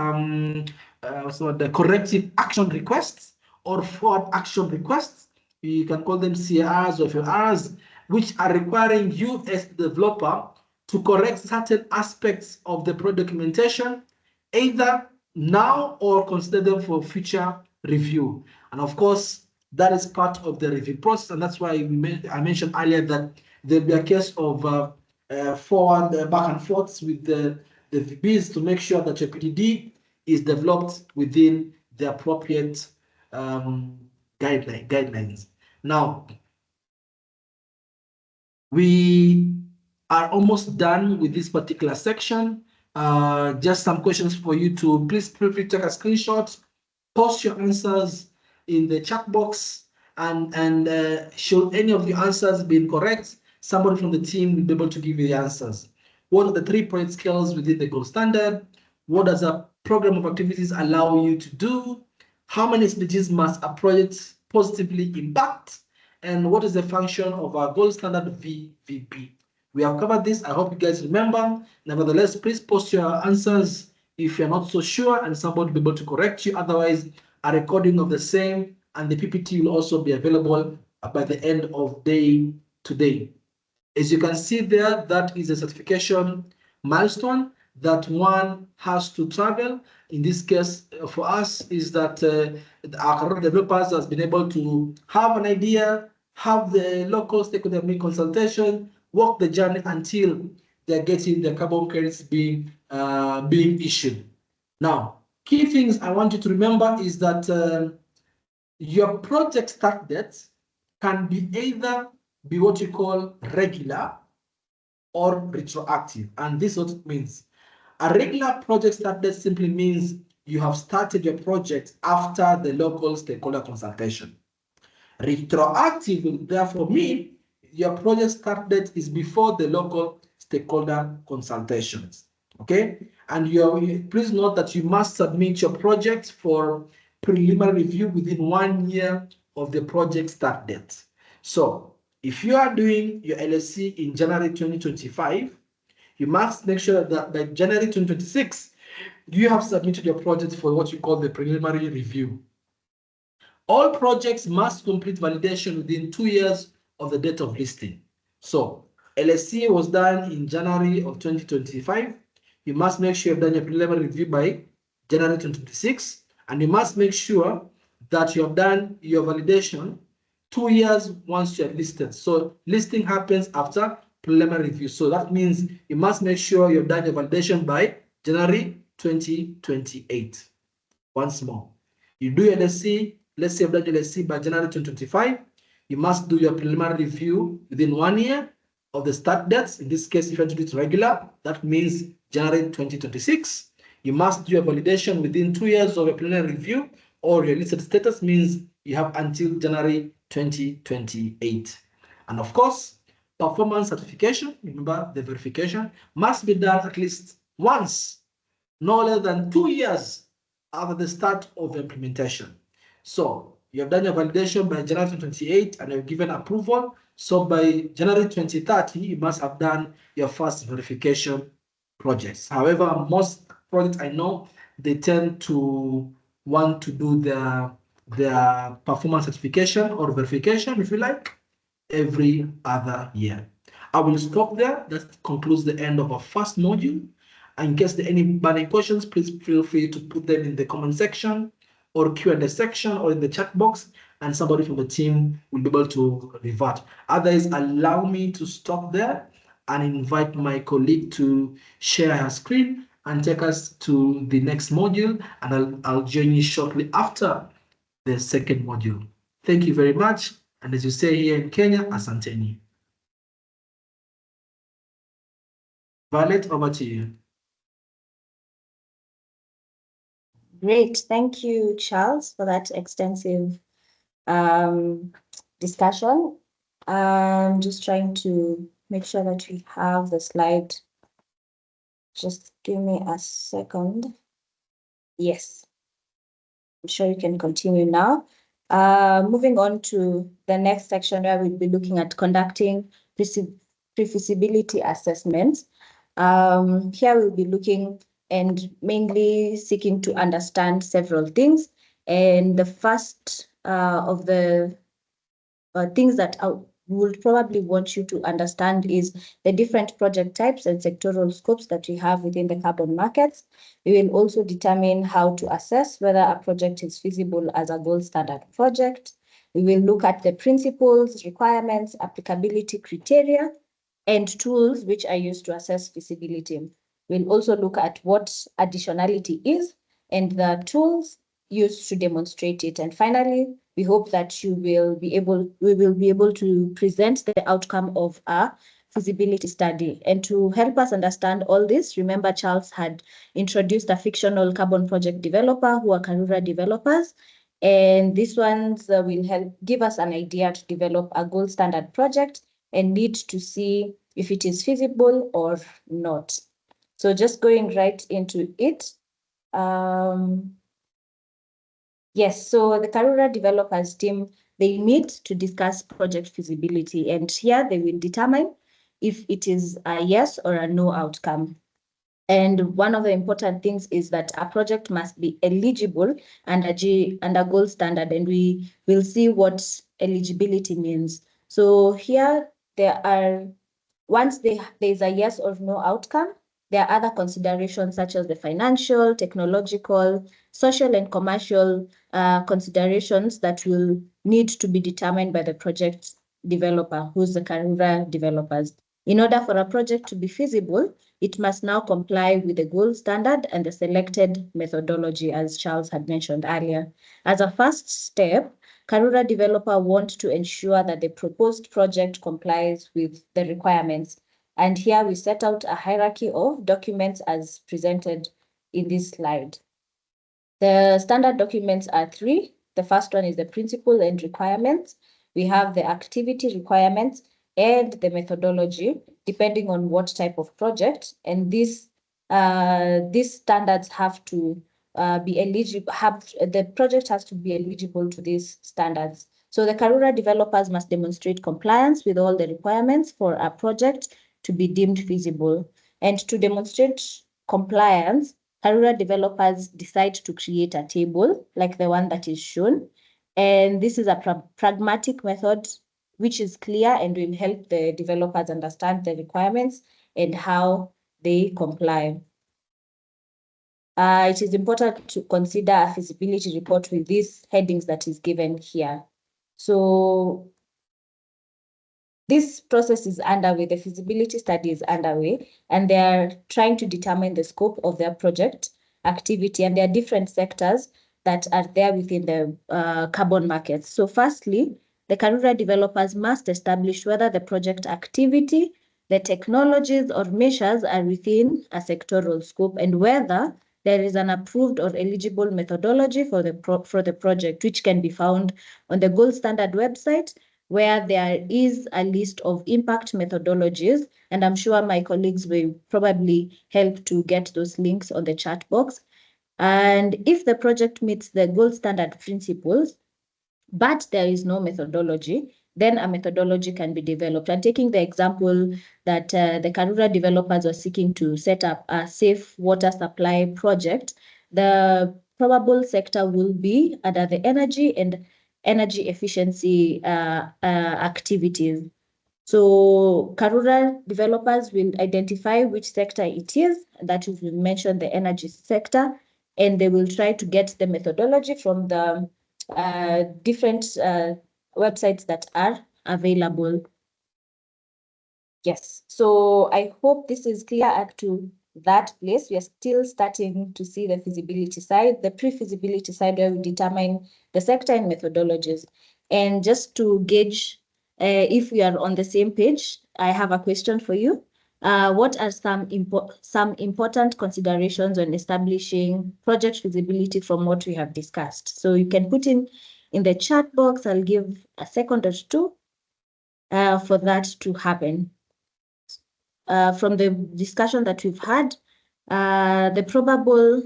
the corrective action requests or forward action requests. You can call them CARs or FARs, which are requiring you as the developer to correct certain aspects of the project documentation, either now or consider them for future review. And of course, that is part of the review process, and that's why I mentioned earlier that there'll be a case of forward back and forth with the VBs to make sure that your PDD is developed within the appropriate guidelines. Now, we are almost done with this particular section. Just some questions for you to please feel free to take a screenshot, post your answers in the chat box, and should any of the answers be incorrect, somebody from the team will be able to give you the answers. What are the 3 project scales within the gold standard? What does a program of activities allow you to do? How many SDGs must a project positively impact? And what is the function of our gold standard VVB? We have covered this. I hope you guys remember. Nevertheless, please post your answers if you're not so sure, and somebody will be able to correct you. Otherwise, a recording of the same and the PPT will also be available by the end of day today. As you can see there, that is a certification milestone that one has to travel. In this case, for us, is that our developers has been able to have an idea, have the local stakeholder consultation, walk the journey until they're getting the carbon credits being issued. Now, key things I want you to remember is that your project start date can be either be what you call regular or retroactive. And this is what it means. A regular project start date simply means you have started your project after the local stakeholder consultation. Retroactive will therefore mean your project start date is before the local stakeholder consultations. Okay, and please note that you must submit your project for preliminary review within 1 year of the project start date. So if you are doing your LSC in January 2025, you must make sure that by January 2026, you have submitted your project for what you call the preliminary review. All projects must complete validation within 2 years of the date of listing. So LSC was done in January of 2025. You must make sure you've done your preliminary review by January 2026, and you must make sure that you have done your validation 2 years once you are listed. So listing happens after preliminary review. So that means you must make sure you've done your validation by January 2028. Once more, you do your LSC, let's say you've done your LSC by January 2025, you must do your preliminary review within 1 year of the start dates. In this case, if you do it regular, that means January 2026. You must do your validation within 2 years of your preliminary review, or your listed status means you have until January 2028. And of course, performance certification, remember the verification, must be done at least once, no less than 2 years after the start of implementation. So you have done your validation by January 2028 and you've given approval. So by January 2030, you must have done your first verification projects. However, most projects I know, they tend to want to do their performance certification or verification, if you like, every other year. I will stop there. That concludes the end of our first module. In case there are any burning questions, please feel free to put them in the comment section or Q&A section or in the chat box, and somebody from the team will be able to revert. Otherwise, allow me to stop there and invite my colleague to share her screen and take us to the next module, and I'll join you shortly after the second module. Thank you very much. And as you say here in Kenya, asanteni. Violet, over to you. Great. Thank you, Charles, for that extensive discussion. I'm just trying to make sure that we have the slide. Just give me a second. Yes. I'm sure you can continue now. Moving on to the next section where we'll be looking at conducting pre-feasibility assessments. Here we'll be looking and mainly seeking to understand several things. And the first of the things that I would probably want you to understand is the different project types and sectoral scopes that we have within the carbon markets. We will also determine how to assess whether a project is feasible as a gold standard project. We will look at the principles, requirements, applicability criteria, and tools which are used to assess feasibility. We'll also look at what additionality is and the tools used to demonstrate it. And finally, we hope that we will be able to present the outcome of a feasibility study. And to help us understand all this, remember Charles had introduced a fictional carbon project developer who are Karura developers. And these ones will help give us an idea to develop a gold standard project and need to see if it is feasible or not. So just going right into it. Yes, so the Karura developers team, they meet to discuss project feasibility, and here they will determine if it is a yes or a no outcome. And one of the important things is that a project must be eligible under gold standard, and we will see what eligibility means. So here there are, once there is a yes or no outcome, there are other considerations such as the financial, technological, social, and commercial considerations that will need to be determined by the project developer, who's the Karura developers. In order for a project to be feasible, it must now comply with the gold standard and the selected methodology, as Charles had mentioned earlier. As a first step, Karura developer want to ensure that the proposed project complies with the requirements. And here we set out a hierarchy of documents as presented in this slide. The standard documents are three. The first one is the principle and requirements. We have the activity requirements and the methodology, depending on what type of project. And these standards have to be eligible. The project has to be eligible to these standards. So the Karura developers must demonstrate compliance with all the requirements for a project to be deemed feasible. And to demonstrate compliance, Karura developers decide to create a table like the one that is shown. And this is a pragmatic method which is clear and will help the developers understand the requirements and how they comply. It is important to consider a feasibility report with these headings that is given here. So this process is underway, the feasibility study is underway, and they are trying to determine the scope of their project activity, and there are different sectors that are there within the carbon markets. So firstly, the Karura developers must establish whether the project activity, the technologies or measures are within a sectoral scope and whether there is an approved or eligible methodology for the project, which can be found on the gold standard website, where there is a list of impact methodologies, and I'm sure my colleagues will probably help to get those links on the chat box. And if the project meets the gold standard principles, but there is no methodology, then a methodology can be developed. And taking the example that the Karura developers are seeking to set up a safe water supply project, the probable sector will be under the energy and energy efficiency activities. So Karura developers will identify which sector it is, that is, we mentioned the energy sector, and they will try to get the methodology from the different websites that are available. Yes, so I hope this is clear up to that place. We are still starting to see the feasibility side, the pre-feasibility side, where we determine the sector and methodologies. And just to gauge if we are on the same page, I have a question for you. What are some important considerations when establishing project feasibility from what we have discussed? So you can put in the chat box. I'll give a second or two for that to happen. From the discussion that we've had, the probable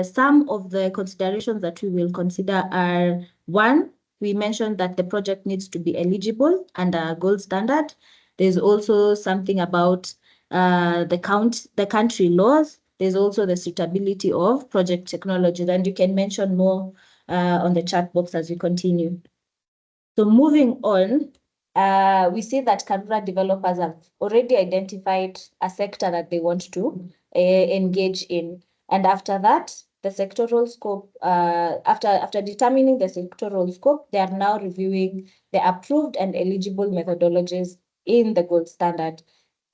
some of the considerations that we will consider are: one, we mentioned that the project needs to be eligible under gold standard. There's also something about the country laws. There's also the suitability of project technologies, and you can mention more on the chat box as we continue. So moving on, we see that Karura developers have already identified a sector that they want to engage in. And after that, the sectoral scope, after determining the sectoral scope, they are now reviewing the approved and eligible methodologies in the gold standard.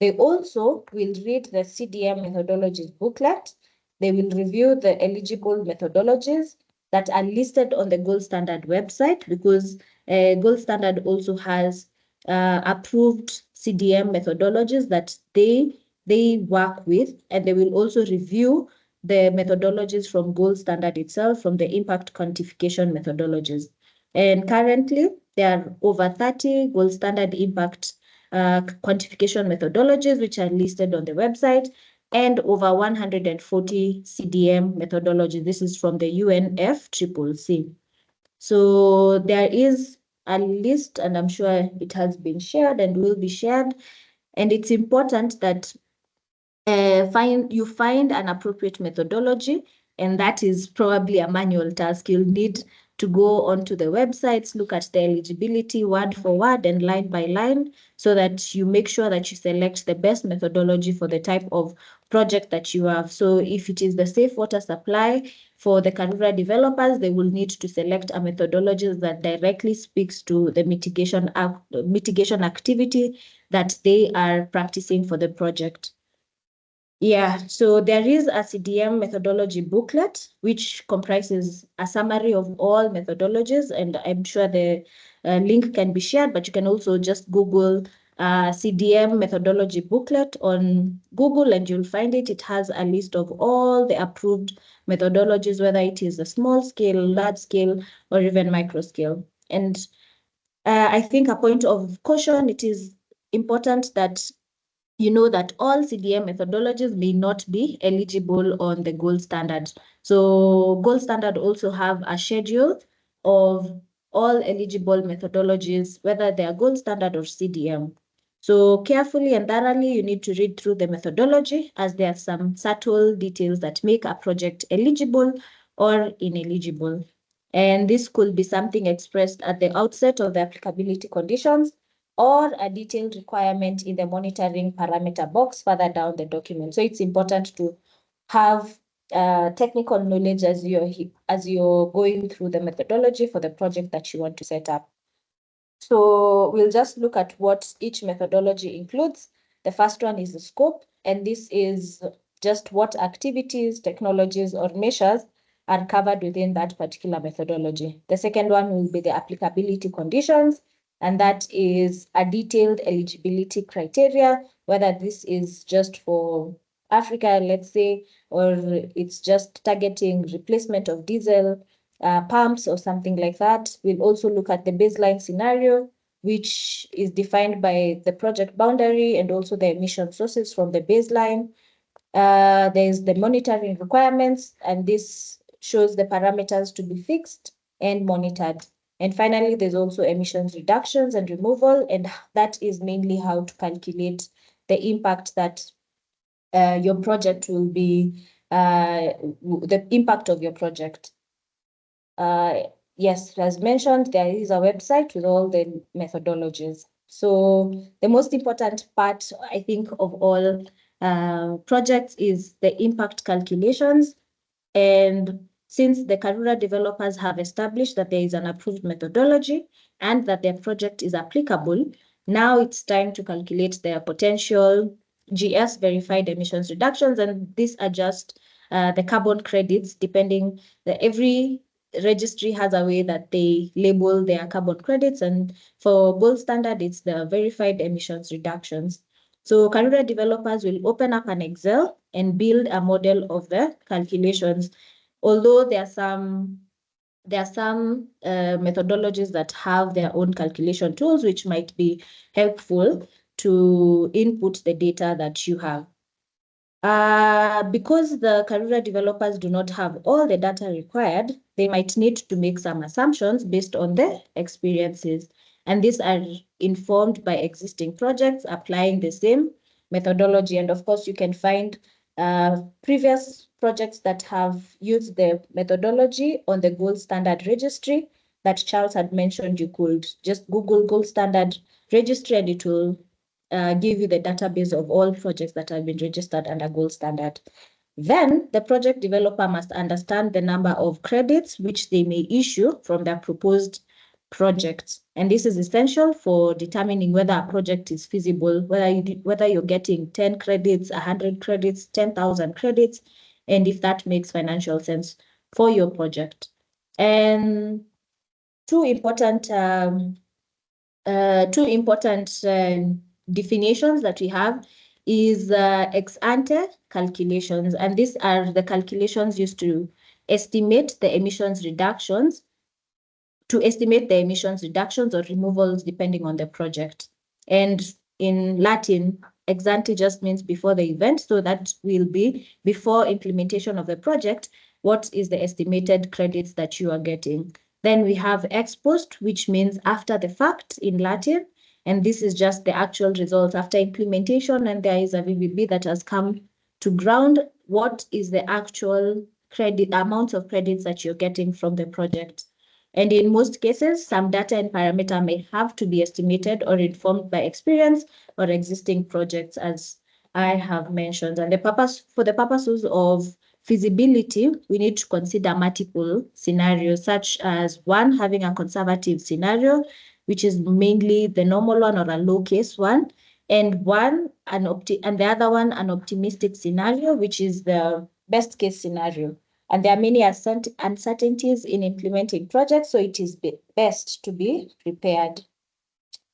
They also will read the CDM methodologies booklet. They will review the eligible methodologies that are listed on the gold standard website, because gold standard also has approved CDM methodologies that they work with, and they will also review the methodologies from gold standard itself, from the impact quantification methodologies. And currently, there are over 30 gold standard impact quantification methodologies which are listed on the website, and over 140 CDM methodologies. This is from the UNFCCC. So there is a list, and I'm sure it has been shared and will be shared. And it's important that you find an appropriate methodology, and that is probably a manual task. You'll need to go onto the websites, look at the eligibility word for word and line by line, so that you make sure that you select the best methodology for the type of project that you have. So if it is the safe water supply for the Karura developers, they will need to select a methodology that directly speaks to the mitigation activity that they are practicing for the project. Yeah, so there is a CDM methodology booklet, which comprises a summary of all methodologies, and I'm sure the link can be shared, but you can also just Google CDM methodology booklet on Google and you'll find it. It has a list of all the approved methodologies, whether it is a small scale, large scale, or even micro scale. And I think a point of caution, it is important that you know that all CDM methodologies may not be eligible on the gold standard. So gold standard also have a schedule of all eligible methodologies, whether they are gold standard or CDM. So carefully and thoroughly, you need to read through the methodology, as there are some subtle details that make a project eligible or ineligible. And this could be something expressed at the outset of the applicability conditions, or a detailed requirement in the monitoring parameter box further down the document. So it's important to have technical knowledge as you're going through the methodology for the project that you want to set up. So we'll just look at what each methodology includes. The first one is the scope, and this is just what activities, technologies, or measures are covered within that particular methodology. The second one will be the applicability conditions, and that is a detailed eligibility criteria, whether this is just for Africa, let's say, or it's just targeting replacement of diesel pumps or something like that. We'll also look at the baseline scenario, which is defined by the project boundary and also the emission sources from the baseline. There's the monitoring requirements, and this shows the parameters to be fixed and monitored. And finally, there's also emissions reductions and removal, and that is mainly how to calculate the impact that your project will be, the impact of your project. Yes, as mentioned, there is a website with all the methodologies. So the most important part, I think, of all projects is the impact calculations. And since the Karura developers have established that there is an approved methodology and that their project is applicable, now it's time to calculate their potential GS verified emissions reductions. And these are just the carbon credits, depending that every registry has a way that they label their carbon credits. And for gold standard, it's the verified emissions reductions. So Karura developers will open up an Excel and build a model of the calculations. Although there are some methodologies that have their own calculation tools, which might be helpful to input the data that you have. Because the Karura developers do not have all the data required, they might need to make some assumptions based on their experiences. And these are informed by existing projects applying the same methodology. And of course, you can find previous projects that have used the methodology on the gold standard registry that Charles had mentioned. You could just Google gold standard registry and it will give you the database of all projects that have been registered under gold standard. Then the project developer must understand the number of credits which they may issue from their proposed projects. And this is essential for determining whether a project is feasible, whether you're getting 10 credits, 100 credits, 10,000 credits, and if that makes financial sense for your project. And two important definitions that we have is ex ante calculations, and these are the calculations used to estimate the emissions reductions, or removals depending on the project. And in Latin, ex ante just means before the event, so that will be before implementation of the project, what is the estimated credits that you are getting. Then we have ex post, which means after the fact in Latin, and this is just the actual results after implementation, and there is a VBB that has come to ground what is the actual amount of credits that you're getting from the project. And in most cases, some data and parameter may have to be estimated or informed by experience or existing projects, as I have mentioned. And for the purposes of feasibility, we need to consider multiple scenarios, such as one, having a conservative scenario, which is mainly the normal one or a low case one. and the other one an optimistic scenario, which is the best case scenario. And there are many uncertainties in implementing projects, so it is best to be prepared.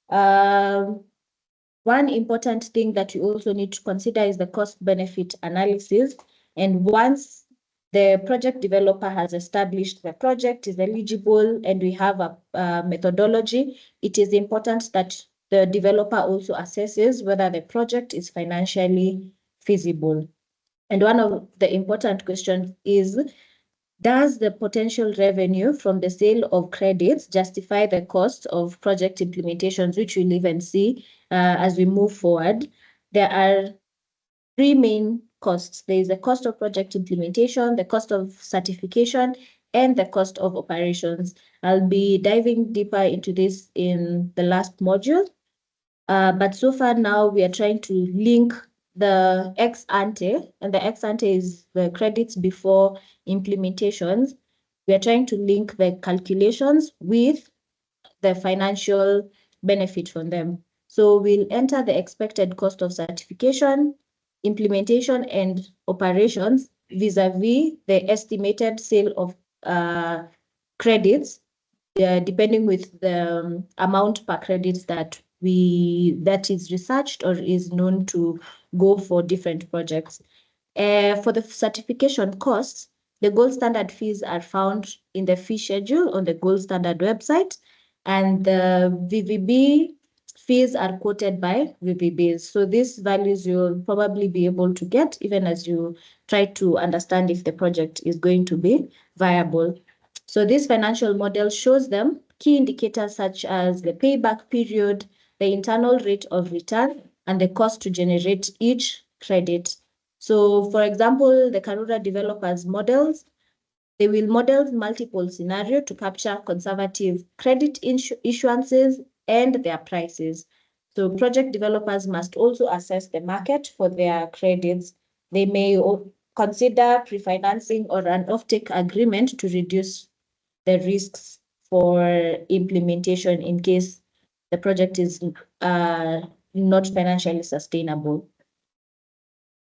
One important thing that you also need to consider is the cost-benefit analysis. And once the project developer has established the project is eligible and we have a methodology, it is important that the developer also assesses whether the project is financially feasible. And one of the important questions is, does the potential revenue from the sale of credits justify the cost of project implementations, which we'll even see as we move forward? There are three main costs. There is the cost of project implementation, the cost of certification, and the cost of operations. I'll be diving deeper into this in the last module. But so far now we are trying to link the ex ante, and the ex ante is the credits before implementations. We are trying to link the calculations with the financial benefit from them. So we'll enter the expected cost of certification, implementation, and operations vis-a-vis the estimated sale of credits, depending with the amount per credits that is researched or is known to go for different projects. For the certification costs, the gold standard fees are found in the fee schedule on the gold standard website, and the VVB fees are quoted by VVBs. So these values you'll probably be able to get even as you try to understand if the project is going to be viable. So this financial model shows them key indicators such as the payback period, the internal rate of return, and the cost to generate each credit. So for example, the Karura developers models, they will model multiple scenarios to capture conservative credit issuances and their prices. So project developers must also assess the market for their credits. They may consider pre-financing or an offtake agreement to reduce the risks for implementation in case the project is not financially sustainable.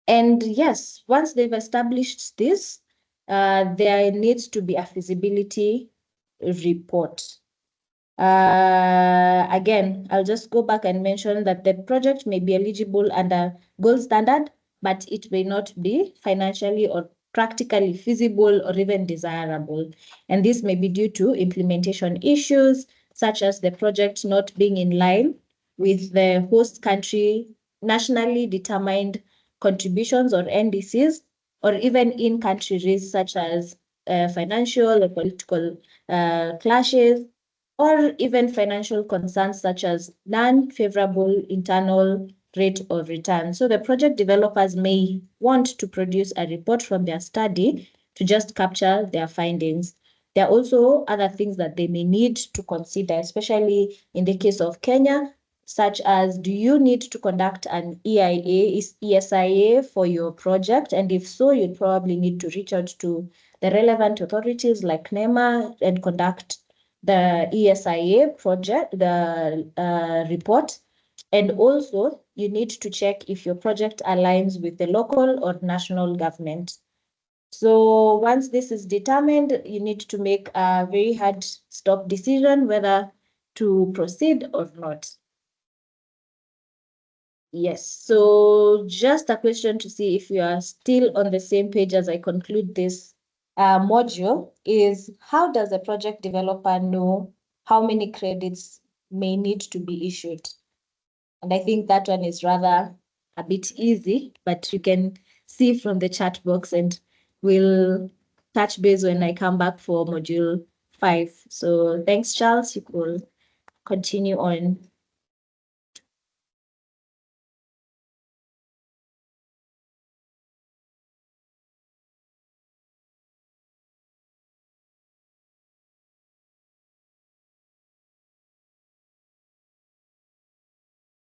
And yes, once they've established this, there needs to be a feasibility report. Again, I'll just go back and mention that the project may be eligible under gold standard, but it may not be financially or practically feasible or even desirable. And this may be due to implementation issues, such as the project not being in line with the host country nationally determined contributions or NDCs, or even in-country risks such as financial or political clashes, or even financial concerns such as non-favorable internal rate of return. So the project developers may want to produce a report from their study to just capture their findings. There are also other things that they may need to consider, especially in the case of Kenya, such as, do you need to conduct an ESIA for your project? And if so, you'd probably need to reach out to the relevant authorities like NEMA and conduct the ESIA project, the report. And also, you need to check if your project aligns with the local or national government. So once this is determined, you need to make a very hard stop decision whether to proceed or not. Yes, so just a question to see if you are still on the same page as I conclude this module is, how does a project developer know how many credits may need to be issued? And I think that one is rather a bit easy, but you can see from the chat box, and we'll touch base when I come back for module 5. So thanks, Charles. You could continue on.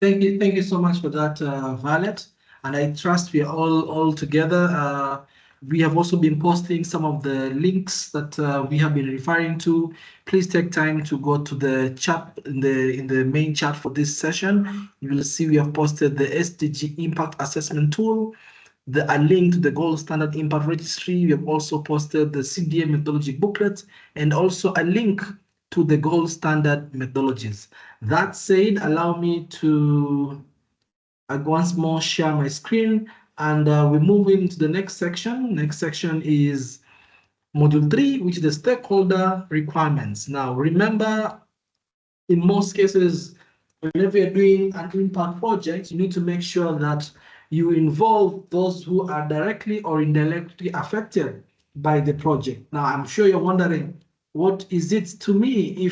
Thank you so much for that, Violet. And I trust we are all together We have also been posting some of the links that we have been referring to. Please take time to go to the chat in the main chat for this session. You will see we have posted the SDG Impact Assessment Tool, a link to the Gold Standard Impact Registry. We have also posted the CDM methodology booklet and also a link to the Gold Standard methodologies. That said, allow me to once more share my screen, and we move into the next section. Next section is Module 3, which is the stakeholder requirements. Now, remember, in most cases, whenever you're doing an impact project, you need to make sure that you involve those who are directly or indirectly affected by the project. Now, I'm sure you're wondering, what is it to me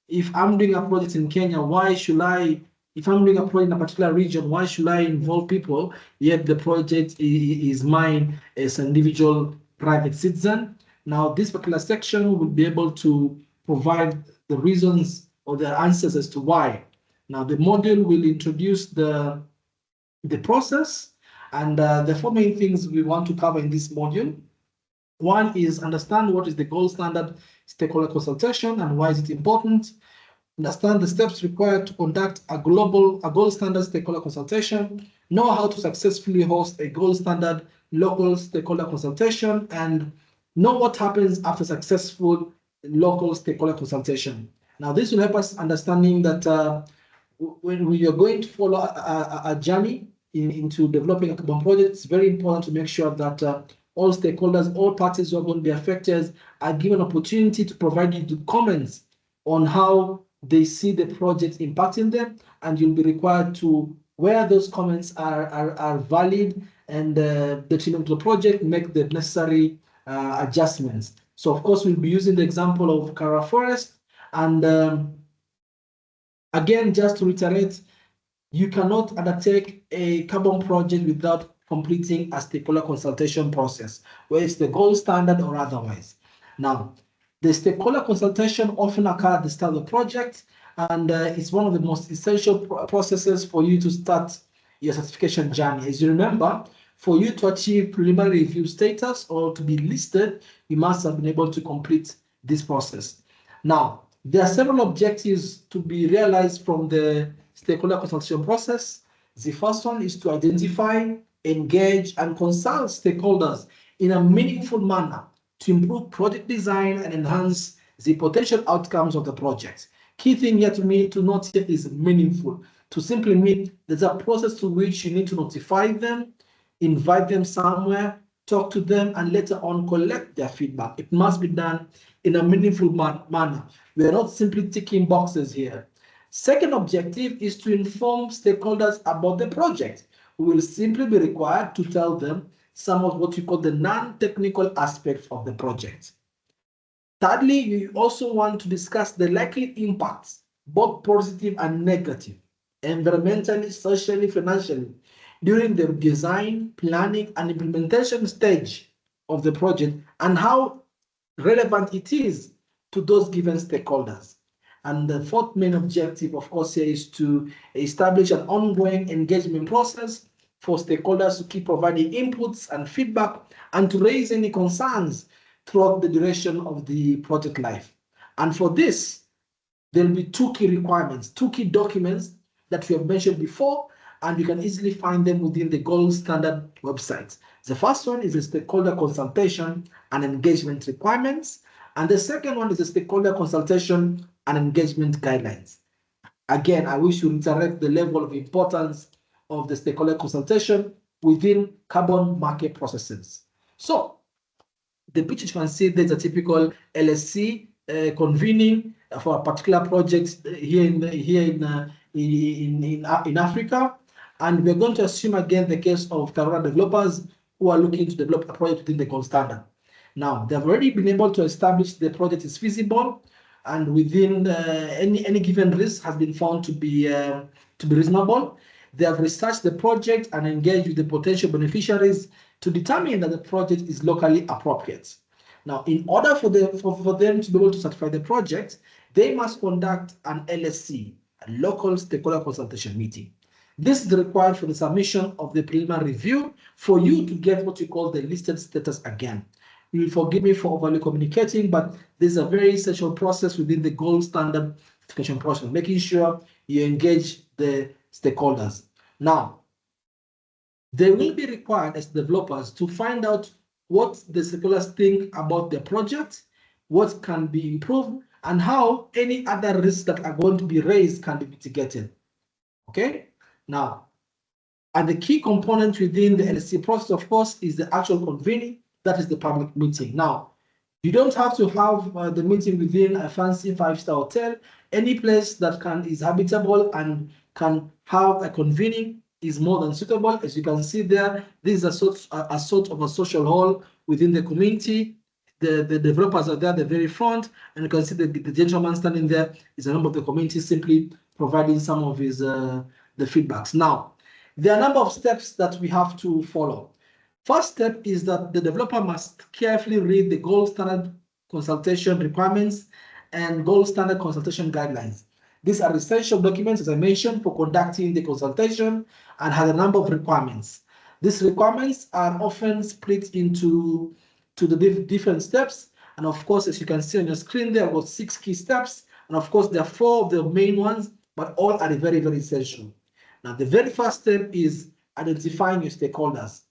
if I'm doing a project in Kenya? Why should I, if I'm doing a project in a particular region, why should I involve people, yet the project is mine as an individual private citizen? Now, this particular section will be able to provide the reasons or the answers as to why. Now, the module will introduce the process, and the four main things we want to cover in this module. One is understand what is the gold standard stakeholder consultation and why is it important. Understand the steps required to conduct a gold standard stakeholder consultation. Know how to successfully host a gold standard local stakeholder consultation, and know what happens after successful local stakeholder consultation. Now, this will help us understanding that when we are going to follow a journey into developing a carbon project, it's very important to make sure that all stakeholders, all parties who are going to be affected are given opportunity to provide you the comments on how they see the project impacting them, and you'll be required to, where those comments are valid and detrimental to the project, make the necessary adjustments. So, of course, we'll be using the example of Karra Forest, and again, just to reiterate, you cannot undertake a carbon project without completing a stakeholder consultation process, whether it's the gold standard or otherwise. Now, the stakeholder consultation often occurs at the start of the project, and it's one of the most essential processes for you to start your certification journey. As you remember, for you to achieve preliminary review status or to be listed, you must have been able to complete this process. Now, there are several objectives to be realized from the stakeholder consultation process. The first one is to identify, engage, and consult stakeholders in a meaningful manner to improve project design and enhance the potential outcomes of the project. Key thing here to note here is meaningful. To simply mean there's a process to which you need to notify them, invite them somewhere, talk to them, and later on collect their feedback. It must be done in a meaningful manner. We are not simply ticking boxes here. Second objective is to inform stakeholders about the project. We will simply be required to tell them some of what you call the non-technical aspects of the project. Thirdly, you also want to discuss the likely impacts, both positive and negative, environmentally, socially, financially, during the design, planning, and implementation stage of the project, and how relevant it is to those given stakeholders. And the fourth main objective, of course, here is to establish an ongoing engagement process for stakeholders to keep providing inputs and feedback and to raise any concerns throughout the duration of the project life. And for this, there will be two key requirements, two key documents that we have mentioned before, and you can easily find them within the Gold Standard website. The first one is the stakeholder consultation and engagement requirements, and the second one is the stakeholder consultation and engagement guidelines. Again, I wish to reiterate the level of importance of the stakeholder consultation within carbon market processes. So, the picture you can see, there's a typical LSC convening for a particular project here in Africa, and we're going to assume again the case of Karra developers who are looking to develop a project within the gold standard. Now, they've already been able to establish the project is feasible, and within any given risk has been found to be reasonable. They have researched the project and engaged with the potential beneficiaries to determine that the project is locally appropriate. Now, in order for them to be able to certify the project, they must conduct an LSC, a local stakeholder consultation meeting. This is required for the submission of the preliminary review for you to get what you call the listed status again. You will forgive me for overly communicating, but this is a very essential process within the gold standard certification process, making sure you engage the stakeholders. Now, they will be required as developers to find out what the stakeholders think about the project, what can be improved, and how any other risks that are going to be raised can be mitigated. Okay? Now, and the key component within the LSC process, of course, is the actual convening, that is the public meeting. Now, you don't have to have the meeting within a fancy 5-star hotel. Any place that is habitable and can have a convening is more than suitable. As you can see there, this is a sort of a social hall within the community. The developers are there at the very front, and you can see the gentleman standing there is a member of the community, simply providing some of his the feedbacks. Now, there are a number of steps that we have to follow. First step is that the developer must carefully read the gold standard consultation requirements and gold standard consultation guidelines. These are essential documents, as I mentioned, for conducting the consultation and have a number of requirements. These requirements are often split into the different steps. And of course, as you can see on your screen, there are 6 key steps. And of course, there are 4 of the main ones, but all are very, very essential. Now, the very first step is identifying your stakeholders.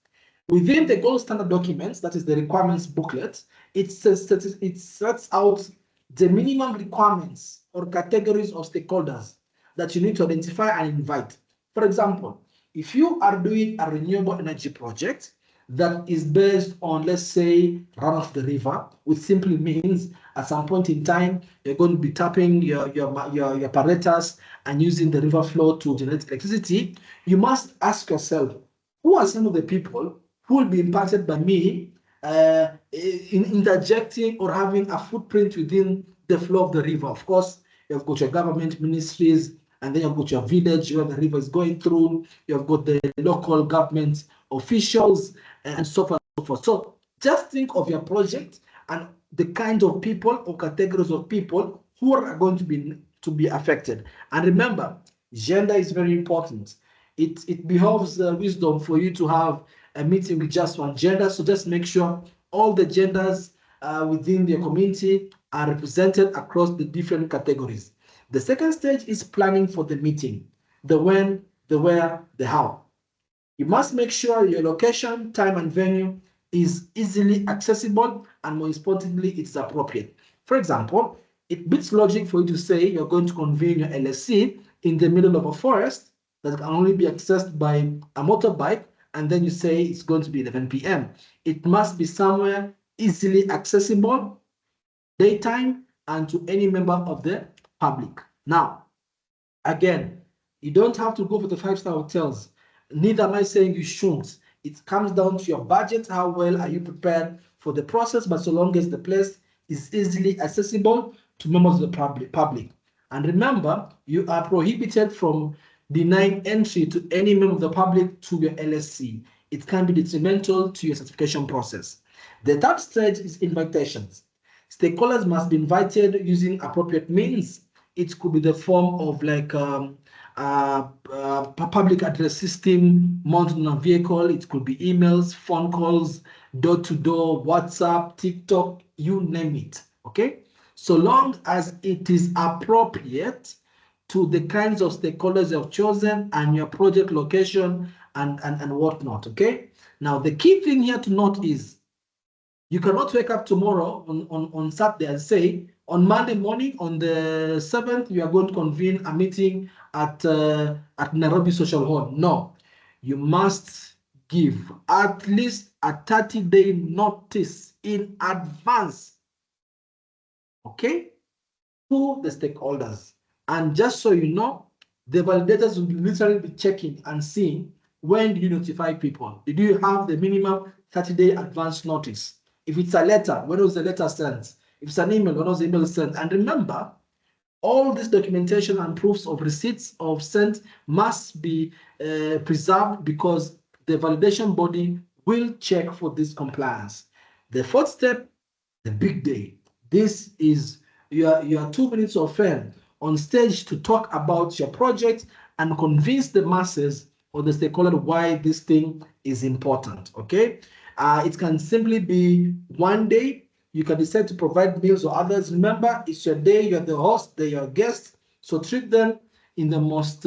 Within the gold standard documents, that is the requirements booklet, it sets out the minimum requirements or categories of stakeholders that you need to identify and invite. For example, if you are doing a renewable energy project that is based on, let's say, run of the river, which simply means at some point in time, you're going to be tapping your apparatus and using the river flow to generate electricity, you must ask yourself, who are some of the people who will be impacted by me in interjecting or having a footprint within the flow of the river? Of course, you've got your government ministries, and then you've got your village where the river is going through, you've got the local government officials, and so forth and so forth. So just think of your project and the kind of people or categories of people who are going to be affected. And remember, gender is very important. It behoves wisdom for you to have a meeting with just one gender. So just make sure all the genders within your community are represented across the different categories. The second stage is planning for the meeting, the when, the where, the how. You must make sure your location, time, and venue is easily accessible, and more importantly, it's appropriate. For example, it beats logic for you to say you're going to convene your LSC in the middle of a forest that can only be accessed by a motorbike, and then you say it's going to be 11 p.m. It must be somewhere easily accessible, daytime, and to any member of the public. Now, again, you don't have to go for the 5-star hotels. Neither am I saying you shouldn't. It comes down to your budget. How well are you prepared for the process? But so long as the place is easily accessible to members of the public. And remember, you are prohibited from denying entry to any member of the public to your LSC. It can be detrimental to your certification process. The third stage is invitations. Stakeholders must be invited using appropriate means. It could be the form of like public address system mounted on a vehicle. It could be emails, phone calls, door-to-door, WhatsApp, TikTok, you name it, okay? So long as it is appropriate to the kinds of stakeholders you have chosen and your project location and whatnot, okay? Now, the key thing here to note is you cannot wake up tomorrow on Saturday and say, on Monday morning, on the 7th, we are going to convene a meeting at Nairobi Social Hall. No, you must give at least a 30-day notice in advance, okay, to the stakeholders. And just so you know, the validators will literally be checking and seeing when do you notify people. Did you have the minimum 30-day advance notice? If it's a letter, when was the letter sent? If it's an email, when was the email sent? And remember, all this documentation and proofs of receipts of sent must be preserved because the validation body will check for this compliance. The fourth step, the big day. This is your 2 minutes of fame on stage to talk about your project and convince the masses or the stakeholder why this thing is important, okay? It can simply be one day. You can decide to provide meals or others. Remember, it's your day, you're the host, they're your guests, so treat them in the most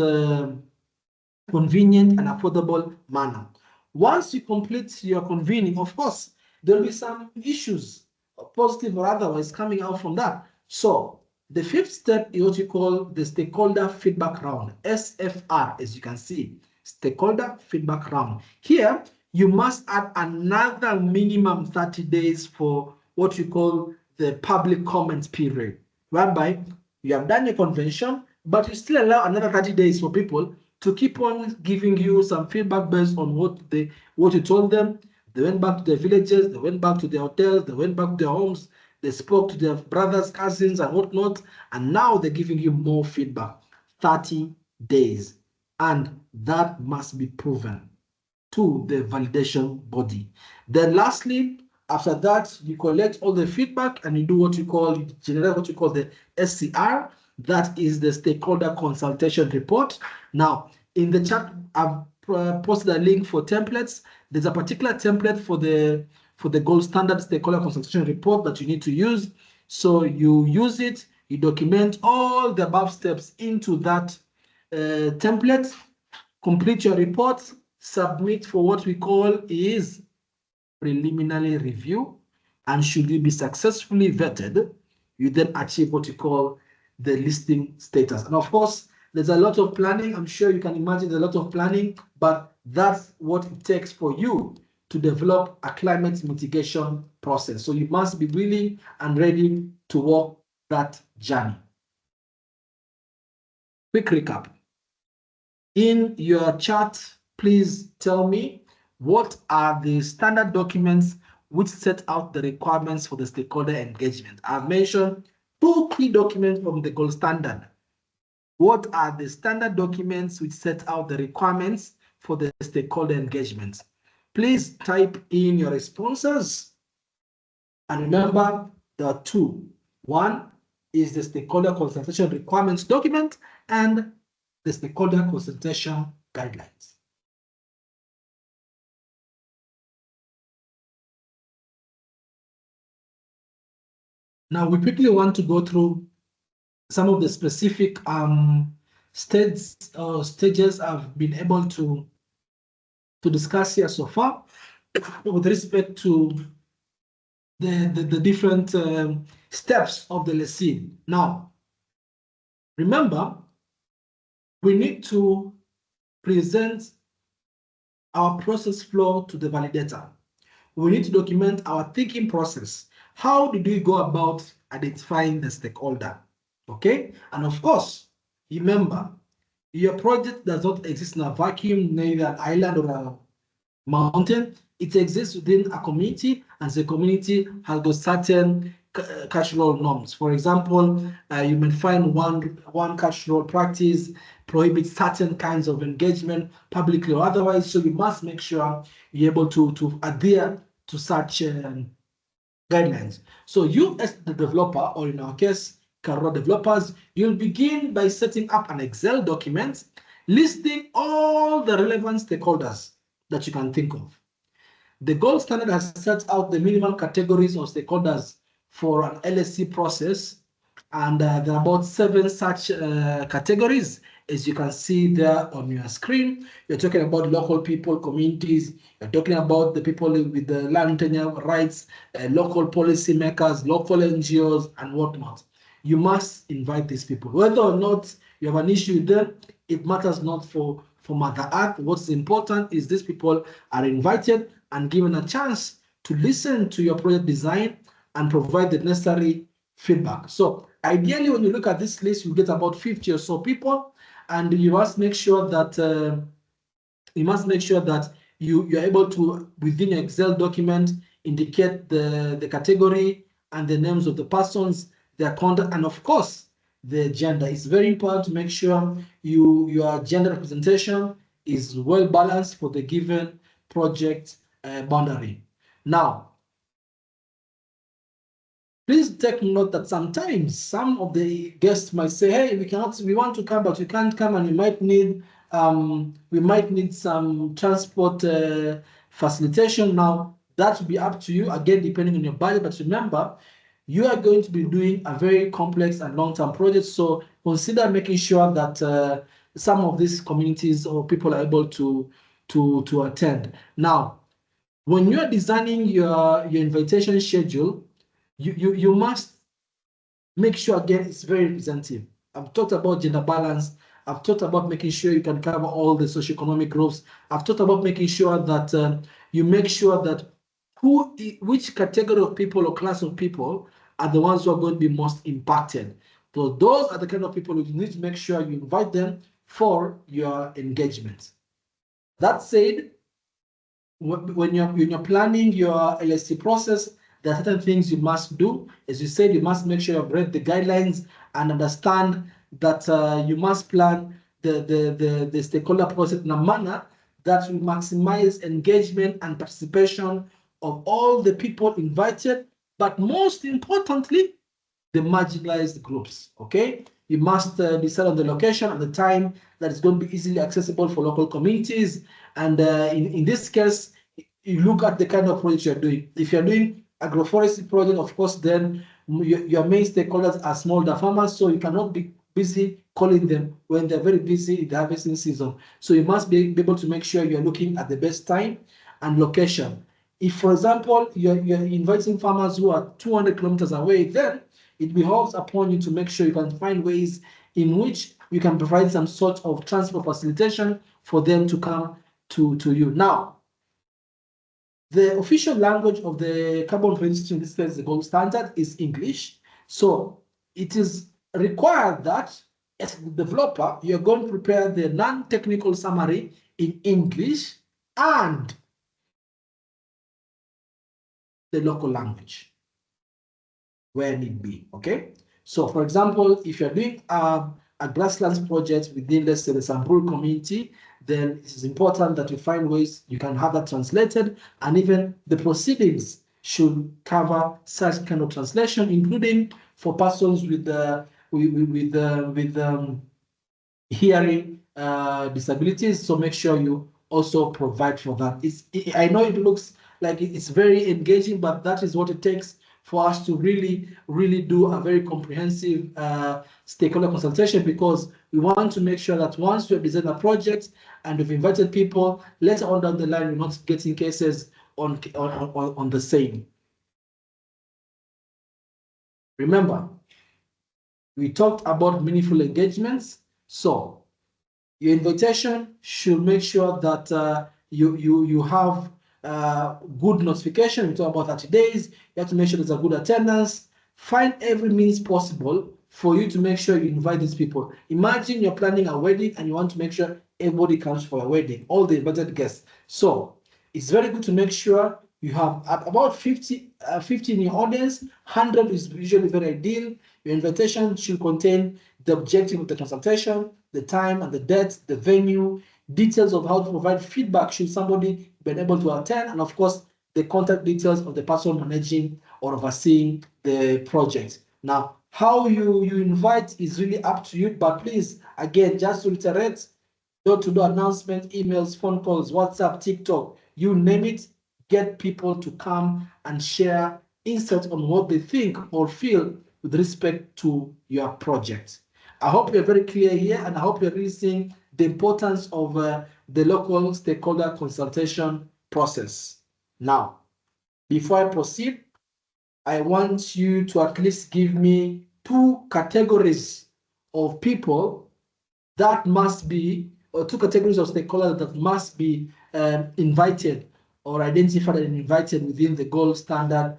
convenient and affordable manner. Once you complete your convening, of course, there'll be some issues, positive or otherwise, coming out from that. So the fifth step is what you call the stakeholder feedback round, SFR, as you can see, stakeholder feedback round. Here, you must add another minimum 30 days for what you call the public comment period, whereby you have done your convention, but you still allow another 30 days for people to keep on giving you some feedback based on what you told them. They went back to their villages, they went back to their hotels, they went back to their homes, they spoke to their brothers, cousins, and whatnot, and now they're giving you more feedback. 30 days. And that must be proven to the validation body. Then lastly, after that, you collect all the feedback and you do what you call, you generate what you call the SCR. That is the stakeholder consultation report. Now, in the chat, I've posted a link for templates. There's a particular template for the gold standard stakeholder consultation report that you need to use. So you use it, you document all the above steps into that template, complete your report, submit for what we call is preliminary review, and should you be successfully vetted, you then achieve what you call the listing status. And of course, there's a lot of planning. I'm sure you can imagine a lot of planning, but that's what it takes for you to develop a climate mitigation process. So you must be willing and ready to walk that journey. Quick recap. In your chat, please tell me what are the standard documents which set out the requirements for the stakeholder engagement. I've mentioned 2 key documents from the gold standard. What are the standard documents which set out the requirements for the stakeholder engagement? Please type in your responses. And remember, there are 2. One is the stakeholder consultation requirements document and the stakeholder consultation guidelines. Now, we quickly want to go through some of the specific stages I've been able to discuss here so far with respect to the different steps of the lessee. Now, remember, we need to present our process flow to the validator. We need to document our thinking process. How did we go about identifying the stakeholder? Okay, and of course, remember, your project does not exist in a vacuum, neither an island or a mountain. It exists within a community, and the community has got certain cultural norms. For example, you may find one cultural practice prohibits certain kinds of engagement, publicly or otherwise. So you must make sure you're able to adhere to such guidelines. So you, as the developer, or in our case, Carro developers, you'll begin by setting up an Excel document listing all the relevant stakeholders that you can think of. The gold standard has set out the minimum categories of stakeholders for an LSC process, and there are about 7 such categories, as you can see there on your screen. You're talking about local people, communities, you're talking about the people with the land tenure rights, local policymakers, local NGOs, and whatnot. You must invite these people. Whether or not you have an issue with them, it matters not for Mother Earth. What's important is these people are invited and given a chance to listen to your project design and provide the necessary feedback. So ideally, when you look at this list, you get about 50 or so people, and you must make sure that you're able to, within your Excel document, indicate the category and the names of the persons, their contact, and of course, the gender. It's very important to make sure your gender representation is well balanced for the given project boundary. Now, Please take note that sometimes some of the guests might say, hey, we want to come, but you can't come, and we might need some transport facilitation. Now, that will be up to you, again, depending on your budget. But remember, you are going to be doing a very complex and long-term project. So consider making sure that some of these communities or people are able to attend. Now, when you are designing your invitation schedule, you must make sure, again, it's very representative. I've talked about gender balance. I've talked about making sure you can cover all the socioeconomic groups. I've talked about making sure that you make sure that which category of people or class of people are the ones who are going to be most impacted. So those are the kind of people you need to make sure you invite them for your engagement. That said, when you're planning your LSC process, there are certain things you must do. As you said, you must make sure you've read the guidelines and understand that you must plan the stakeholder process in a manner that will maximize engagement and participation of all the people invited, but most importantly, the marginalized groups, okay? You must decide on the location and the time that is going to be easily accessible for local communities. And in this case, you look at the kind of project you're doing. If you're doing agroforestry project, of course, then your main stakeholders are smallholder farmers, so you cannot be busy calling them when they're very busy in the harvesting season. So you must be able to make sure you're looking at the best time and location. If, for example, you're inviting farmers who are 200 kilometers away, then it behoves upon you to make sure you can find ways in which you can provide some sort of transport facilitation for them to come to you. Now, the official language of the carbon registry, in this case, the gold standard, is English. So it is required that as the developer, you're going to prepare the non-technical summary in English and the local language where need be, okay? So for example, if you're doing a grasslands project within, let's say, the Samburu community, then it is important that you find ways you can have that translated, and even the proceedings should cover such kind of translation, including for persons with hearing disabilities. So make sure you also provide for that. I know it looks like it's very engaging, but that is what it takes for us to really do a very comprehensive stakeholder consultation, because we want to make sure that once we have designed a project and we've invited people, later on down the line, we're not getting cases on the same. Remember, we talked about meaningful engagements. So your invitation should make sure that you have good notification. We talk about 30 days. You have to make sure there's a good attendance. Find every means possible for you to make sure you invite these people. Imagine you're planning a wedding and you want to make sure everybody comes for a wedding, all the invited guests. So it's very good to make sure you have about 50 in your audience. 100 is usually very ideal. Your invitation should contain the objective of the consultation, the time and the date, the venue, details of how to provide feedback should somebody be able to attend, and of course, the contact details of the person managing or overseeing the project. Now, how you invite is really up to you, but please, again, just to reiterate, door-to-door announcement, emails, phone calls, WhatsApp, TikTok, you name it, get people to come and share insights on what they think or feel with respect to your project. I hope you're very clear here, and I hope you're really seeing the importance of the local stakeholder consultation process. Now, before I proceed, I want you to at least give me 2 categories of people that must be, or 2 categories of stakeholders that must be invited or identified and invited within the gold standard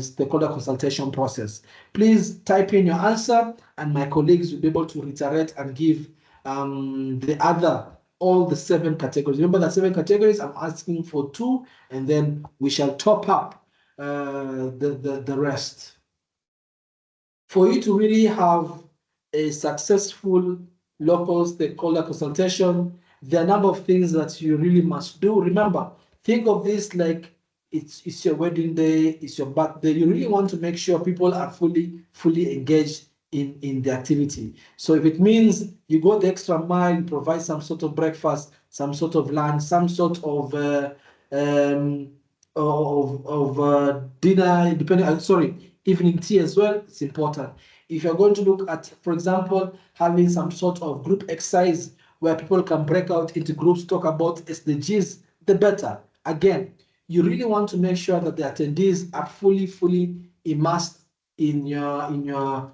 stakeholder consultation process. Please type in your answer, and my colleagues will be able to reiterate and give all the 7 categories. Remember the 7 categories, I'm asking for 2, and then we shall top up the rest. For you to really have a successful local stakeholder consultation, there are a number of things that you really must do. Remember, think of this like it's your wedding day, it's your birthday. You really want to make sure people are fully engaged in the activity. So if it means you go the extra mile, you provide some sort of breakfast, some sort of lunch, some sort of dinner, evening tea as well, it's important. If you're going to look at, for example, having some sort of group exercise where people can break out into groups, talk about SDGs, the better. Again, you really want to make sure that the attendees are fully immersed in your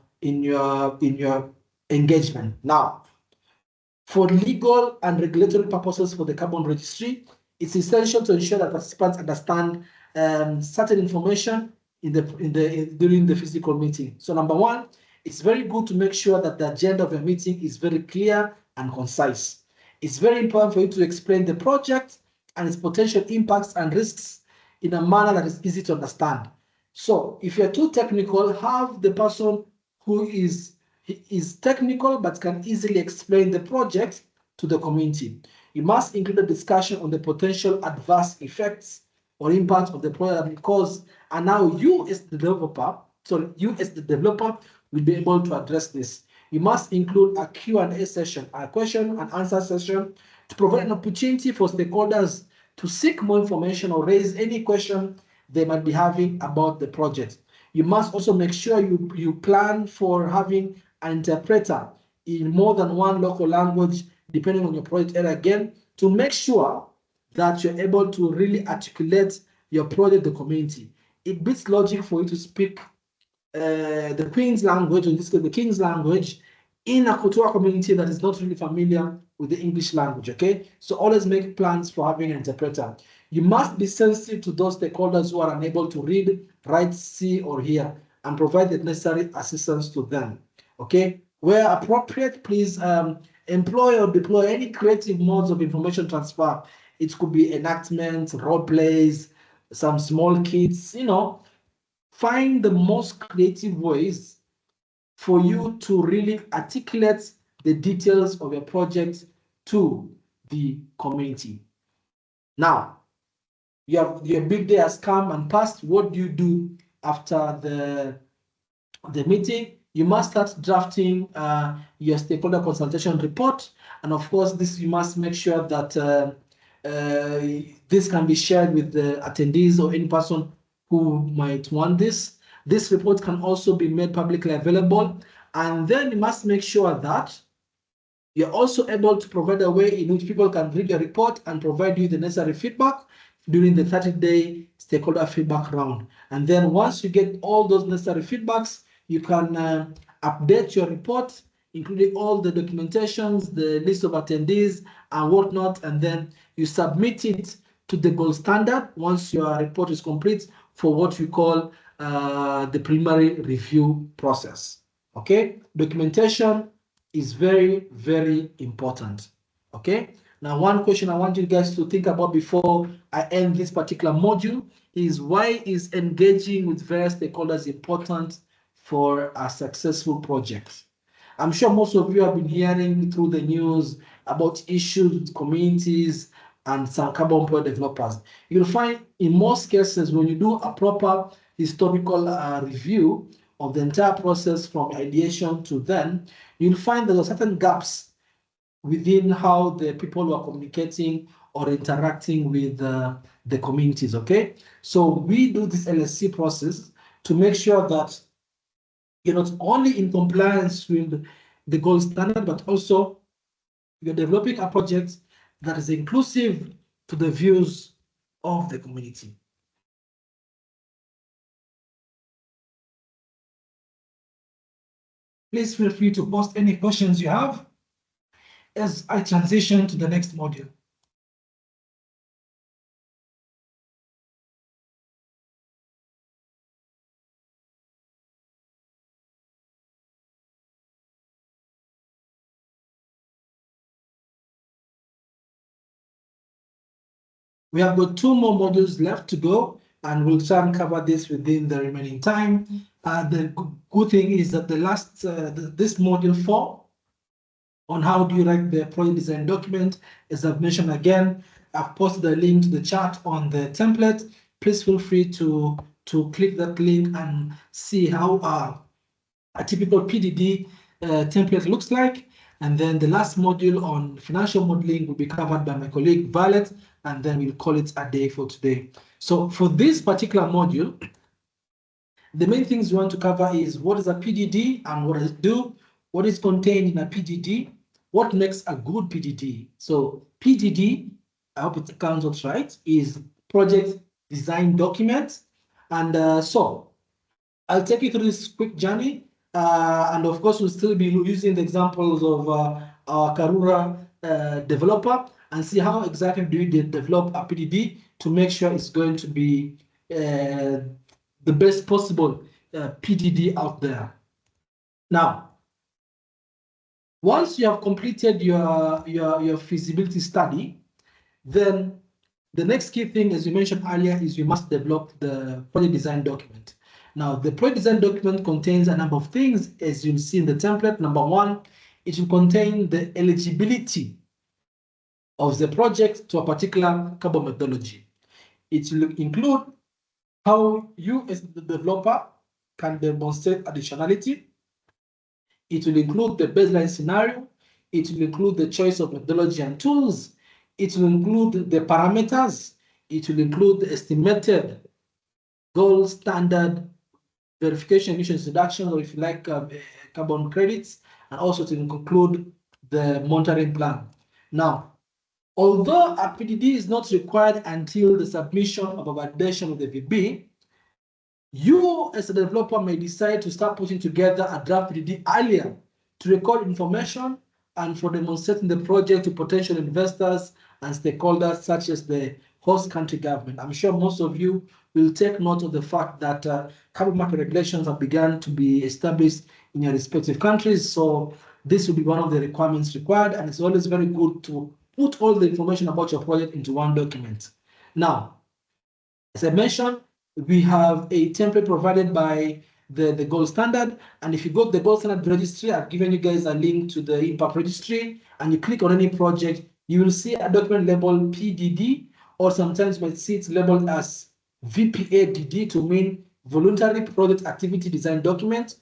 engagement. Now, for legal and regulatory purposes for the carbon registry, it's essential to ensure that participants understand certain information during the physical meeting. So number one, it's very good to make sure that the agenda of your meeting is very clear and concise. It's very important for you to explain the project and its potential impacts and risks in a manner that is easy to understand. So if you're too technical, have the person who is technical but can easily explain the project to the community. You must include a discussion on the potential adverse effects or impacts of the project because, and now you as the developer will be able to address this. You must include a Q&A session, a question and answer session, to provide an opportunity for stakeholders to seek more information or raise any question they might be having about the project. You must also make sure you plan for having an interpreter in more than one local language, depending on your project area, again, to make sure that you're able to really articulate your project to the community. It beats logic for you to speak the Queen's language, or in this case, the King's language, in a Kotua community that is not really familiar with the English language, okay? So always make plans for having an interpreter. You must be sensitive to those stakeholders who are unable to read, write, see, or hear, and provide the necessary assistance to them, okay? Where appropriate, please employ or deploy any creative modes of information transfer. It could be enactments, role plays, some small kits, you know. Find the most creative ways for you to really articulate the details of your project to the community. Now, your big day has come and passed. What do you do after the meeting? You must start drafting your stakeholder consultation report. And of course, this you must make sure that this can be shared with the attendees or any person who might want this. This report can also be made publicly available. And then you must make sure that you're also able to provide a way in which people can read your report and provide you the necessary feedback during the 30-day stakeholder feedback round. And then once you get all those necessary feedbacks, you can update your report, including all the documentations, the list of attendees and whatnot, and then you submit it to the gold standard once your report is complete for what we call the preliminary review process. Okay, documentation is very, very important. Okay, now one question I want you guys to think about before I end this particular module is, why is engaging with various stakeholders important for a successful project? I'm sure most of you have been hearing through the news about issues with communities and some carbon project developers. You'll find in most cases when you do a proper historical review of the entire process from ideation to then, you'll find there are certain gaps within how the people who are communicating or interacting with the communities, okay? So we do this LSC process to make sure that you're not only in compliance with the gold standard, but also you're developing a project that is inclusive to the views of the community. Please feel free to post any questions you have as I transition to the next module. We have got 2 more modules left to go, and we'll try and cover this within the remaining time. The good thing is that the last, this module 4 on how do you write the project design document, as I've mentioned again, I've posted a link to the chat on the template. please feel free to click that link and see how a typical PDD template looks like. And then the last module on financial modeling will be covered by my colleague Violet, and then we'll call it a day for today. So for this particular module, the main things we want to cover is what is a PDD and what does it do, what is contained in a PDD, what makes a good PDD. So PDD, I hope it comes out right, is project design document. And so I'll take you through this quick journey. And of course, we'll still be using the examples of our Karura developer and see how exactly do we develop a PDD to make sure it's going to be the best possible PDD out there. Now, once you have completed your feasibility study, then the next key thing, as you mentioned earlier, is you must develop the project design document. Now, the project design document contains a number of things, as you'll see in the template. Number one, it will contain the eligibility of the project to a particular carbon methodology. It will include how you, as the developer, can demonstrate additionality. It will include the baseline scenario. It will include the choice of methodology and tools. It will include the parameters. It will include the estimated gold standard verification emissions reduction, or if you like, carbon credits, and also to include the monitoring plan. Now, although a PDD is not required until the submission of a validation of the VB, you as a developer may decide to start putting together a draft PDD earlier to record information and for demonstrating the project to potential investors and stakeholders such as the host country government. I'm sure most of you will take note of the fact that carbon market regulations have begun to be established in your respective countries. So this will be one of the requirements required, and it's always very good to put all the information about your project into one document. Now, as I mentioned, we have a template provided by the gold standard. And if you go to the gold standard registry, I've given you guys a link to the impact registry, and you click on any project, you will see a document labeled PDD, or sometimes you might see it labeled as VPADD to mean Voluntary Project Activity Design Document,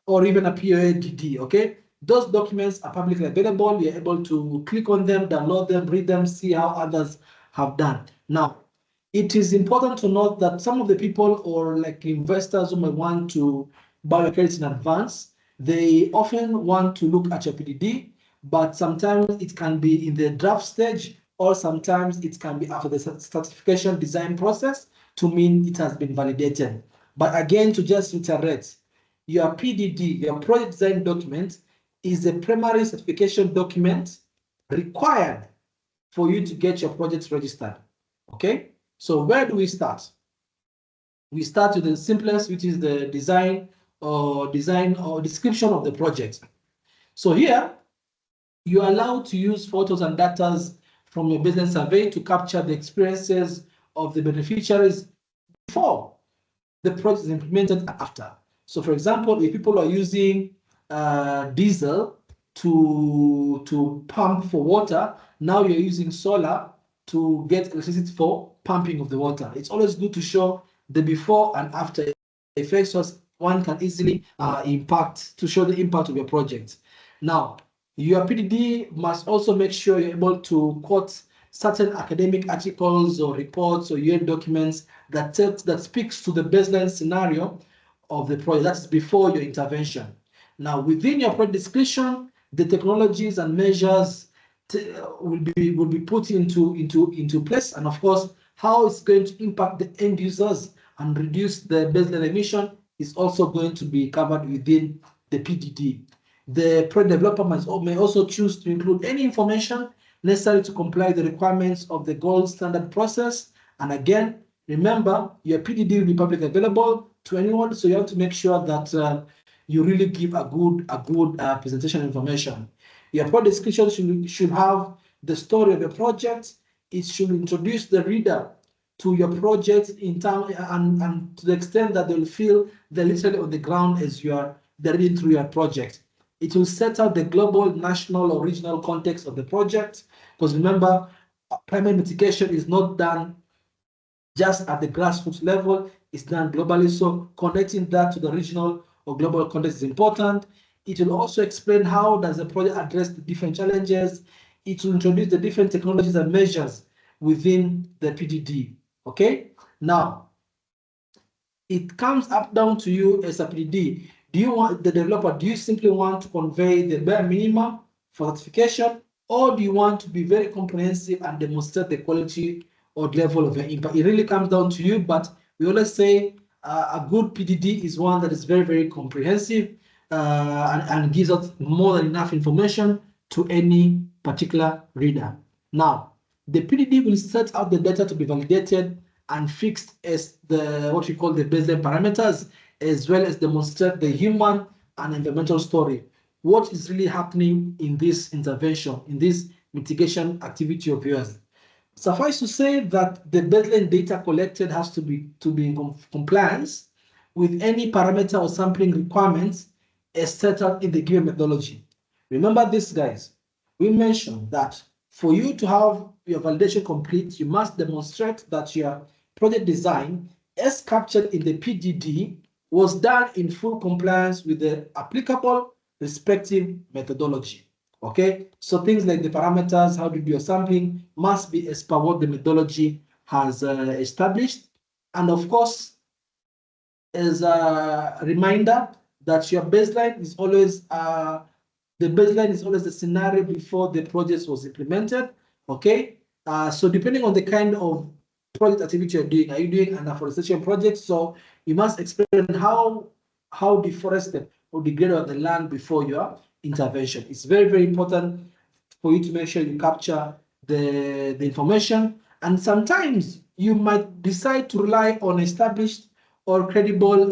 or even a POADD, okay? Those documents are publicly available. You're able to click on them, download them, read them, see how others have done. Now, it is important to note that some of the people or like investors who may want to buy your credits in advance, they often want to look at your PDD, but sometimes it can be in the draft stage, or sometimes it can be after the certification design process to mean it has been validated. But again, to just reiterate, your PDD, your project design document, is the primary certification document required for you to get your projects registered, okay? So where do we start? We start with the simplest, which is the design or description of the project. So here, you are allowed to use photos and data from your business survey to capture the experiences of the beneficiaries before the project is implemented and after. So for example, if people are using diesel to pump for water, now you're using solar to get electricity for pumping of the water. It's always good to show the before and after effects, so one can easily to show the impact of your project. Now, your PDD must also make sure you're able to quote certain academic articles or reports or UN documents that speaks to the baseline scenario of the project. That's before your intervention. Now, within your project description, the technologies and measures will be put into place, and of course, how it's going to impact the end users and reduce the baseline emission is also going to be covered within the PDD. The project developer may also choose to include any information necessary to comply with the requirements of the gold standard process. And again, remember, your PDD will be publicly available to anyone, so you have to make sure that you really give a good presentation information. Your project description should have the story of your project. It should introduce the reader to your project in time and to the extent that they'll feel they're literally on the ground as they're reading through your project. It will set out the global, national, or regional context of the project. Because remember, climate mitigation is not done just at the grassroots level. It's done globally. So connecting that to the regional or global context is important. It will also explain how does the project address the different challenges. It will introduce the different technologies and measures within the PDD. Okay. Now, it comes up down to you as a PDD. Do you want the developer? Do you simply want to convey the bare minimum for certification, or do you want to be very comprehensive and demonstrate the quality or level of your impact? It really comes down to you. But we always say a good PDD is one that is very, very comprehensive and gives us more than enough information to any particular reader. Now, the PDD will set out the data to be validated and fixed as what we call the baseline parameters, as well as demonstrate the human and environmental story. What is really happening in this intervention, in this mitigation activity of yours? Suffice to say that the baseline data collected has to be in compliance with any parameter or sampling requirements as set out in the given methodology. Remember this, guys. We mentioned that for you to have your validation complete, you must demonstrate that your project design, as captured in the PDD, was done in full compliance with the applicable respective methodology. Okay, so things like the parameters, how to do your sampling, must be as per what the methodology has established. And of course, as a reminder that your baseline is always the scenario before the project was implemented. Okay, so depending on the kind of project activity you're doing, are you doing an afforestation project? So you must explain how deforested or degraded the land before your intervention. It's very, very important for you to make sure you capture the information. And sometimes you might decide to rely on established or credible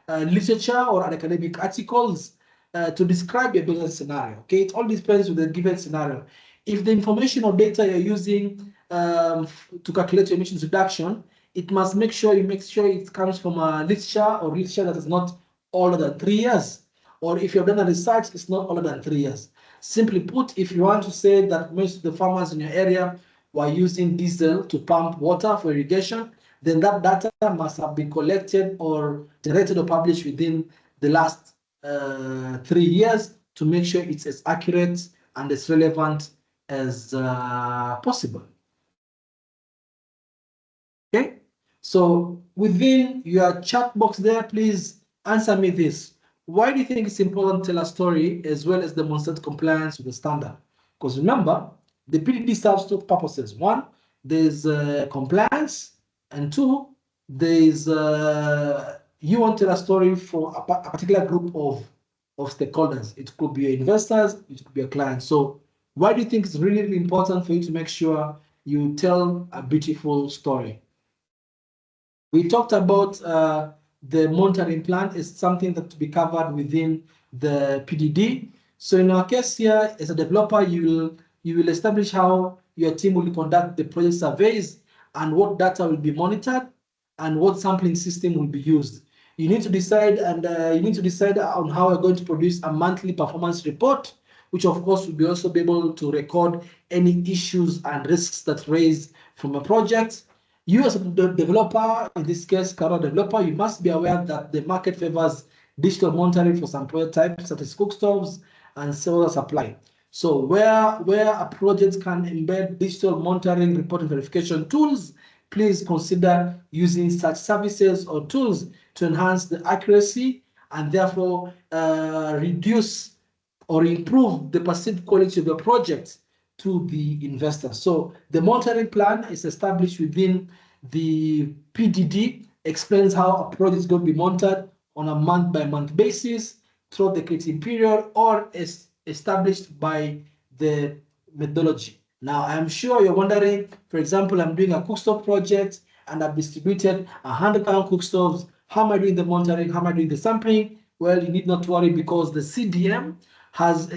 literature or academic articles to describe your business scenario. Okay, it all depends on the given scenario. If the information or data you're using to calculate your emissions reduction, it must make sure it comes from a literature or literature that is not older than 3 years. Or if you've done a research, it's not older than 3 years. Simply put, if you want to say that most of the farmers in your area were using diesel to pump water for irrigation, then that data must have been collected or generated or published within the last 3 years to make sure it's as accurate and as relevant as possible. Okay, so within your chat box there, please answer me this. Why do you think it's important to tell a story as well as demonstrate compliance with the standard? Because remember, the PDD serves two purposes. One, there's compliance, and two, there's you want to tell a story for a particular group of stakeholders. It could be your investors, it could be a client. So why do you think it's really, really important for you to make sure you tell a beautiful story? We talked about the monitoring plan is something that to be covered within the PDD. So in our case here, as a developer, you will establish how your team will conduct the project surveys and what data will be monitored and what sampling system will be used. You need to decide on how you're going to produce a monthly performance report, which of course will also be able to record any issues and risks that raise from a project. You as a developer, in this case, Carbon developer, you must be aware that the market favors digital monitoring for some project types such as cook stoves and solar supply. So where a project can embed digital monitoring, reporting, verification tools, please consider using such services or tools to enhance the accuracy and therefore reduce or improve the perceived quality of the project to the investor. So the monitoring plan is established within the PDD, explains how a project is going to be monitored on a month-by-month basis throughout the creative period or is established by the methodology. Now, I'm sure you're wondering, for example, I'm doing a cookstove project and I've distributed 100,000 cookstoves. How am I doing the monitoring? How am I doing the sampling? Well, you need not worry because the CDM has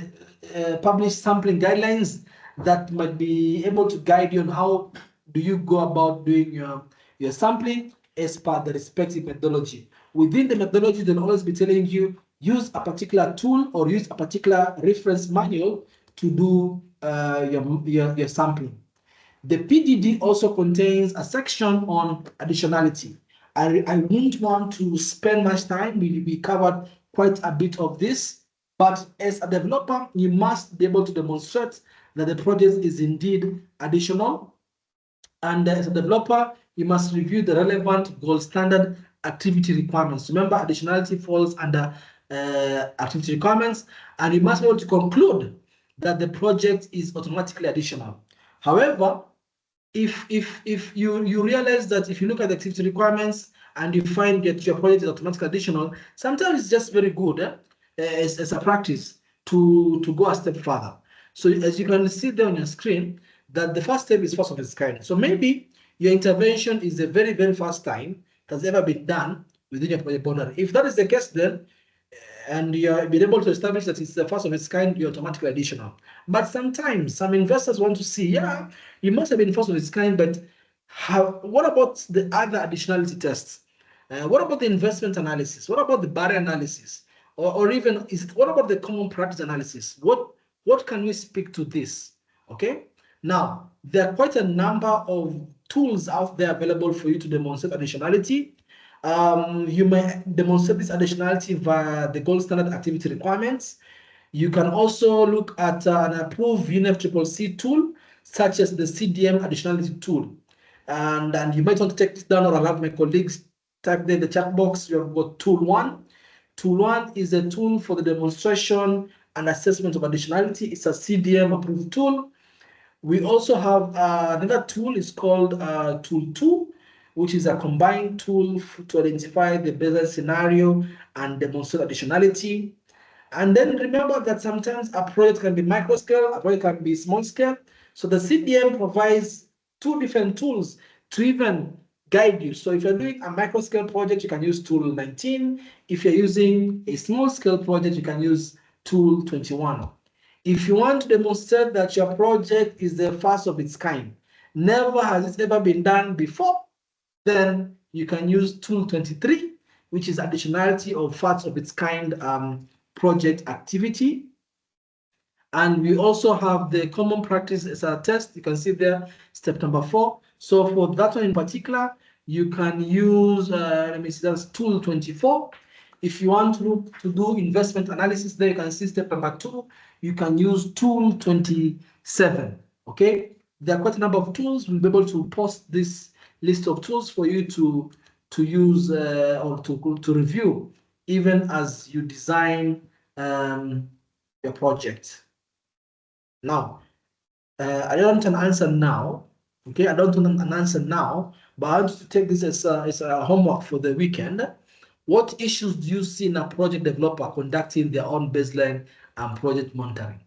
published sampling guidelines that might be able to guide you on how do you go about doing your sampling as per the respective methodology. Within the methodology, they'll always be telling you use a particular tool or use a particular reference manual to do your sampling. The PDD also contains a section on additionality. I wouldn't want to spend much time. We covered quite a bit of this, but as a developer, you must be able to demonstrate that the project is indeed additional. And as a developer, you must review the relevant gold standard activity requirements. Remember, additionality falls under activity requirements, and you must be able to conclude that the project is automatically additional. However, if you realize that if you look at the activity requirements and you find that your project is automatically additional, sometimes it's just very good as a practice to go a step further. So as you can see there on your screen, that the first step is first of its kind. So maybe your intervention is the very, very first time that's ever been done within your project boundary. If that is the case, then and you're been able to establish that it's the first of its kind, you're automatically additional. But sometimes some investors want to see, yeah, you must have been first of its kind, but what about the other additionality tests? What about the investment analysis? What about the barrier analysis? Or even what about the common practice analysis? What can we speak to this? Okay. Now, there are quite a number of tools out there available for you to demonstrate additionality. You may demonstrate this additionality via the gold standard activity requirements. You can also look at an approved UNFCCC tool, such as the CDM additionality tool. And you might want to take this down, or I'll have my colleagues type there in the chat box. You have got tool 1. Tool 1 is a tool for the demonstration and assessment of additionality. It's a CDM approved tool. We also have another tool, is called tool 2, which is a combined tool to identify the baseline scenario and demonstrate additionality. And then remember that sometimes a project can be micro scale, a project can be small scale. So the CDM provides 2 different tools to even guide you. So if you're doing a micro scale project, you can use tool 19. If you're using a small scale project, you can use tool 21. If you want to demonstrate that your project is the first of its kind, never has it ever been done before, then you can use tool 23, which is additionality of first of its kind project activity. And we also have the common practice as a test. You can see there, step number 4. So for that one in particular, you can use, let me see, that's tool 24. If you want to do investment analysis there, you can see step number 2. You can use tool 27. Okay, there are quite a number of tools. We'll be able to post this list of tools for you to use or to review, even as you design your project. Now, I don't want an answer now. Okay, I don't want an answer now, but I want you to take this as a homework for the weekend. What issues do you see in a project developer conducting their own baseline and project monitoring?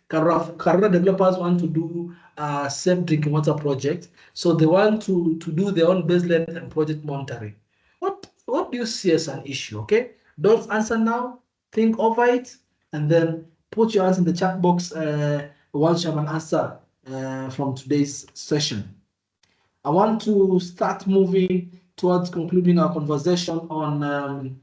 Current developers want to do a safe drinking water project, so they want to do their own baseline and project monitoring. What do you see as an issue? Okay, don't answer now. Think over it, and then put your answer in the chat box once you have an answer from today's session. I want to start moving towards concluding our conversation on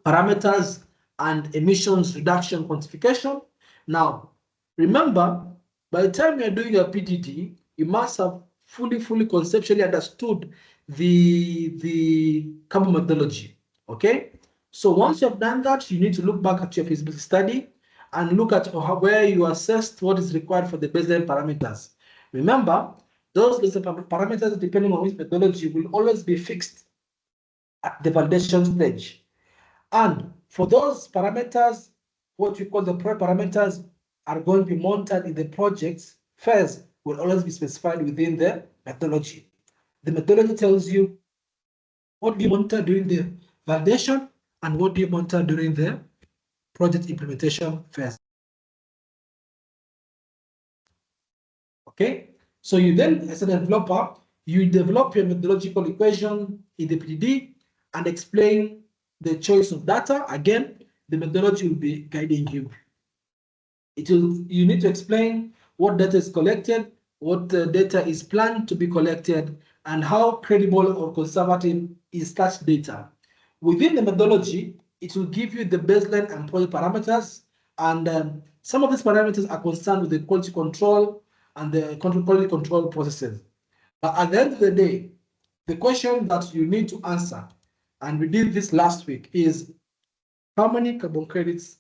parameters and emissions reduction quantification. Now, remember, by the time you're doing your PDD, you must have fully conceptually understood the carbon methodology. Okay, so once you have done that, you need to look back at your feasibility study and look at where you assessed what is required for the baseline parameters. Remember, those baseline parameters, depending on which methodology, will always be fixed at the validation stage. And for those parameters, what we call the parameters are going to be monitored in the project's phase will always be specified within the methodology. The methodology tells you what do you monitor during the validation and what do you monitor during the project implementation phase. Okay, so you then, as a developer, you develop your methodological equation in the PDD and explain the choice of data. Again, the methodology will be guiding you. You need to explain what data is collected, what data is planned to be collected, and how credible or conservative is such data. Within the methodology, it will give you the baseline and project parameters, And some of these parameters are concerned with the quality control and the quality control processes. But at the end of the day, the question that you need to answer, and we did this last week, is how many carbon credits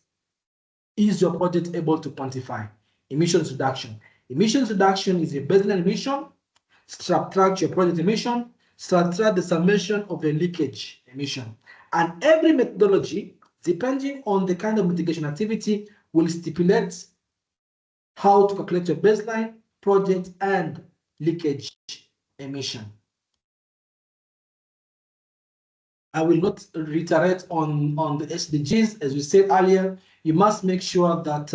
is your project able to quantify? Emissions reduction. Emissions reduction is a baseline emission, subtract your project emission, subtract the summation of the leakage emission. And every methodology, depending on the kind of mitigation activity, will stipulate how to calculate your baseline, project, and leakage emission. I will not reiterate on the SDGs. As we said earlier, you must make sure that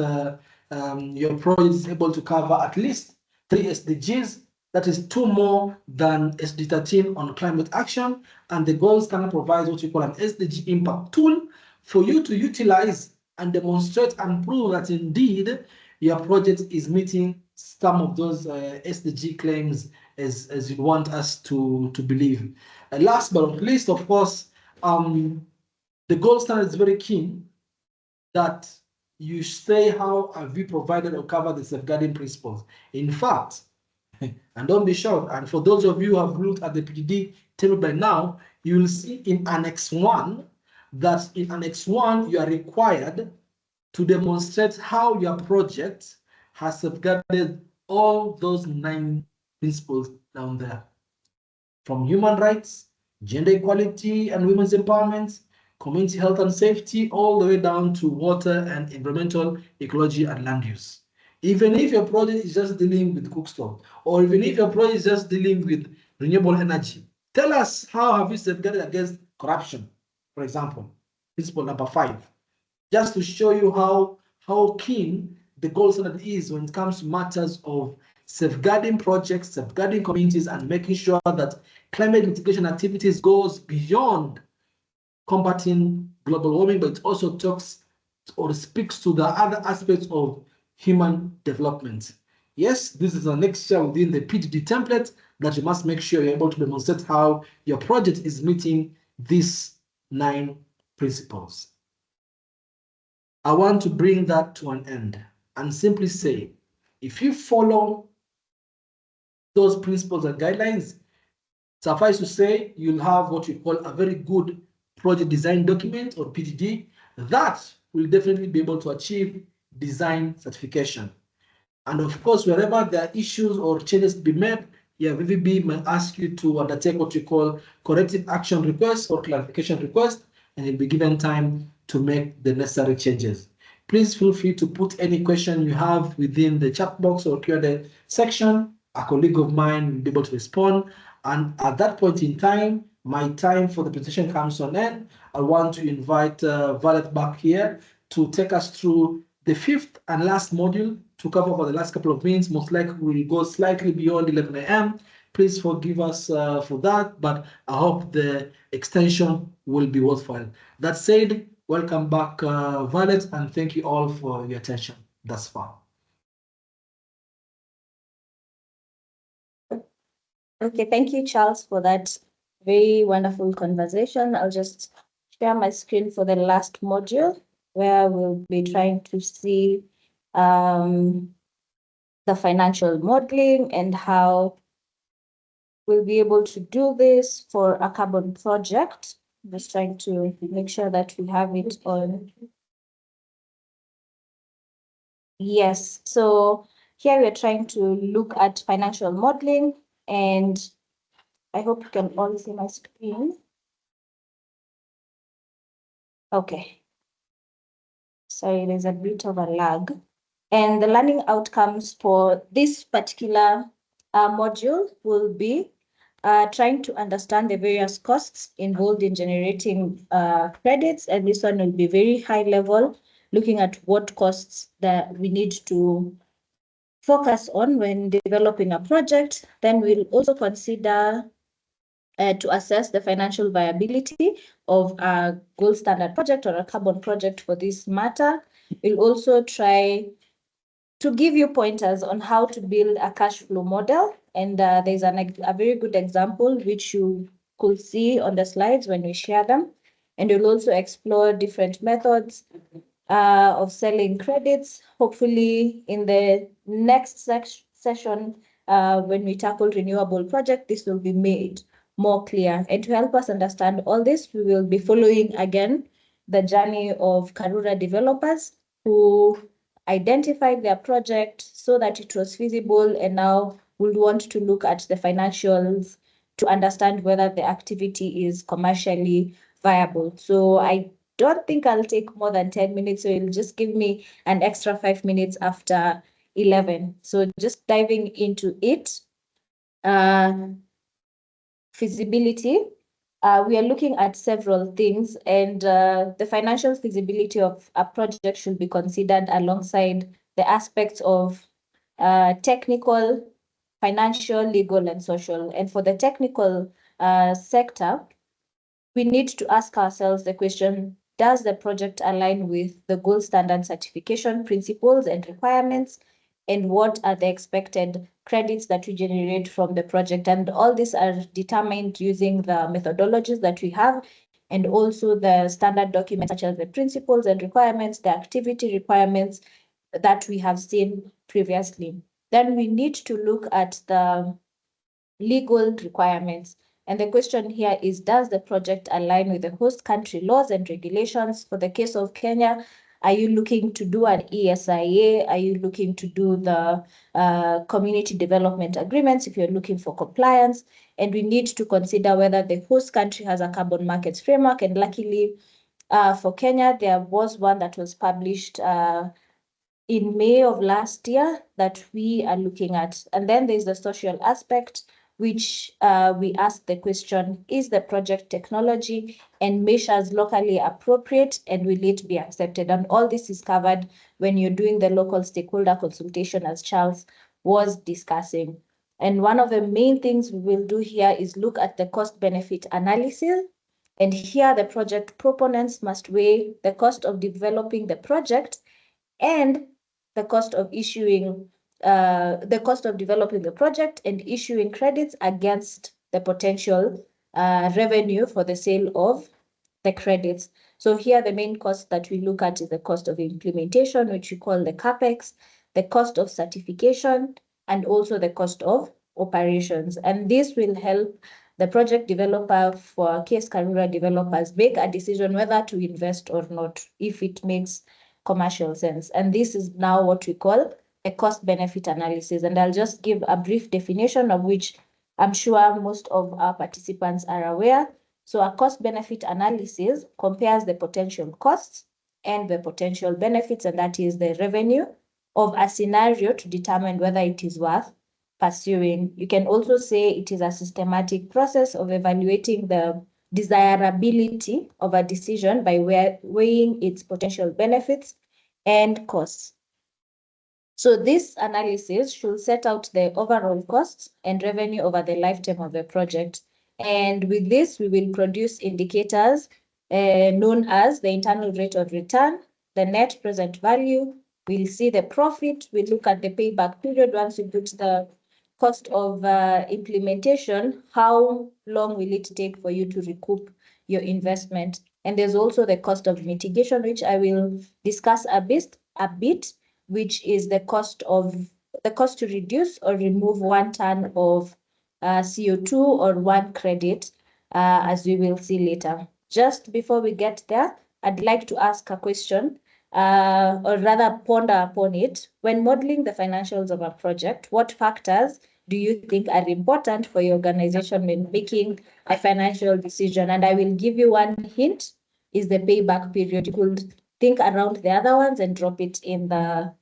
your project is able to cover at least 3 SDGs. That is 2 more than SDG 13 on climate action. And the goals can provide what we call an SDG impact tool for you to utilize and demonstrate and prove that indeed your project is meeting some of those SDG claims as you want us to believe. Last but not least, of course, the gold standard is very keen that you say how have you provided or covered the safeguarding principles. In fact, and don't be shocked, and for those of you who have looked at the PDD table by now, you will see in Annex 1 that in Annex 1 you are required to demonstrate how your project has safeguarded all those 9 principles down there, from human rights, gender equality and women's empowerment, community health and safety, all the way down to water and environmental ecology and land use. Even if your project is just dealing with cookstove, or even if your project is just dealing with renewable energy, tell us how have you safeguarded against corruption, for example, principle number 5, just to show you how keen the gold standard is when it comes to matters of safeguarding projects, safeguarding communities, and making sure that climate mitigation activities goes beyond combating global warming, but it also talks or speaks to the other aspects of human development. Yes, this is an extra within the PDD template that you must make sure you're able to demonstrate how your project is meeting these 9 principles. I want to bring that to an end and simply say, if you follow those principles and guidelines, suffice to say, you'll have what we call a very good project design document or PDD that will definitely be able to achieve design certification. And of course, wherever there are issues or changes to be made, your VVB may ask you to undertake what we call corrective action request or clarification request, and you'll be given time to make the necessary changes. Please feel free to put any question you have within the chat box or Q&A section. A colleague of mine will be able to respond. And at that point in time, my time for the presentation comes to an end. I want to invite Violet back here to take us through the 5th and last module to cover for the last couple of minutes. Most likely we'll go slightly beyond 11 a.m. Please forgive us for that, but I hope the extension will be worthwhile. That said, welcome back, Violet, and thank you all for your attention thus far. Okay, thank you, Charles, for that very wonderful conversation. I'll just share my screen for the last module, where we'll be trying to see the financial modeling and how we'll be able to do this for a carbon project. Just trying to make sure that we have it on. Yes, so here we're trying to look at financial modeling, and I hope you can all see my screen. Okay. Sorry, there's a bit of a lag. And the learning outcomes for this particular module will be trying to understand the various costs involved in generating credits. And this one will be very high level, looking at what costs that we need to focus on when developing a project. Then we'll also consider to assess the financial viability of a gold standard project or a carbon project for this matter. We'll also try to give you pointers on how to build a cash flow model. And there's a very good example which you could see on the slides when we share them. And we'll also explore different methods of selling credits. Hopefully in the next session, when we tackle renewable project, this will be made more clear. And to help us understand all this, we will be following again the journey of Karura developers who identified their project so that it was feasible, and now would want to look at the financials to understand whether the activity is commercially viable. So I don't think I'll take more than 10 minutes, so it'll just give me an extra 5 minutes after 11. So just diving into it. Feasibility. We are looking at several things, and the financial feasibility of a project should be considered alongside the aspects of technical, financial, legal, and social. And for the technical sector, we need to ask ourselves the question, does the project align with the gold standard certification principles and requirements? And what are the expected credits that we generate from the project? And all these are determined using the methodologies that we have, and also the standard documents such as the principles and requirements, the activity requirements that we have seen previously. Then we need to look at the legal requirements. And the question here is, does the project align with the host country laws and regulations? For the case of Kenya, are you looking to do an ESIA? Are you looking to do the community development agreements if you're looking for compliance? And we need to consider whether the host country has a carbon markets framework. And luckily for Kenya, there was one that was published in May of last year that we are looking at. And then there's the social aspect, which we ask the question, is the project technology and measures locally appropriate, and will it be accepted? And all this is covered when you're doing the local stakeholder consultation, as Charles was discussing. And one of the main things we will do here is look at the cost-benefit analysis. And here the project proponents must weigh the cost of developing the project and the cost of issuing developing the project and issuing credits against the potential revenue for the sale of the credits. So here the main cost that we look at is the cost of implementation, which we call the CAPEX, the cost of certification, and also the cost of operations. And this will help the project developer, for case Karura developers, make a decision whether to invest or not, if it makes commercial sense. And this is now what we call a cost-benefit analysis. And I'll just give a brief definition of which I'm sure most of our participants are aware. So a cost-benefit analysis compares the potential costs and the potential benefits, and that is the revenue of a scenario to determine whether it is worth pursuing. You can also say it is a systematic process of evaluating the desirability of a decision by weighing its potential benefits and costs. So this analysis should set out the overall costs and revenue over the lifetime of the project. And with this, we will produce indicators known as the internal rate of return, the net present value. We'll see the profit. We look at the payback period. Once we put the cost of implementation, how long will it take for you to recoup your investment? And there's also the cost of mitigation, which I will discuss a bit, which is the cost to reduce or remove 1 ton of CO2 or 1 credit, as we will see later. Just before we get there, I'd like to ask a question, or rather ponder upon it. When modeling the financials of a project, what factors do you think are important for your organization when making a financial decision? And I will give you one hint, is the payback period. You could think around the other ones and drop it in the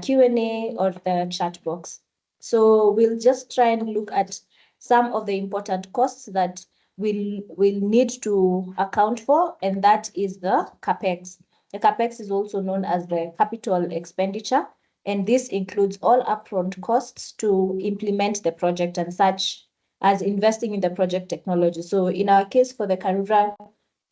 Q&A or the chat box. So we'll just try and look at some of the important costs that we'll need to account for, and that is the CAPEX. The CAPEX is also known as the capital expenditure, and this includes all upfront costs to implement the project, and such as investing in the project technology. So in our case, for the Karura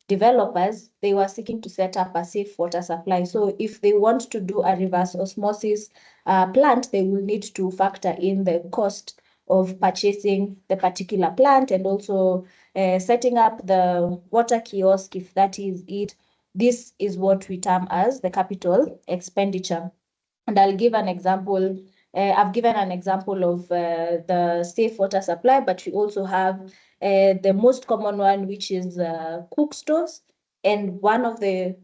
developers, they were seeking to set up a safe water supply. So if they want to do a reverse osmosis plant, they will need to factor in the cost of purchasing the particular plant, and also setting up the water kiosk, if that is it, this is what we term as the capital expenditure. And I'll give an example. I've given an example of the safe water supply, but we also have the most common one, which is cook stoves. And one of the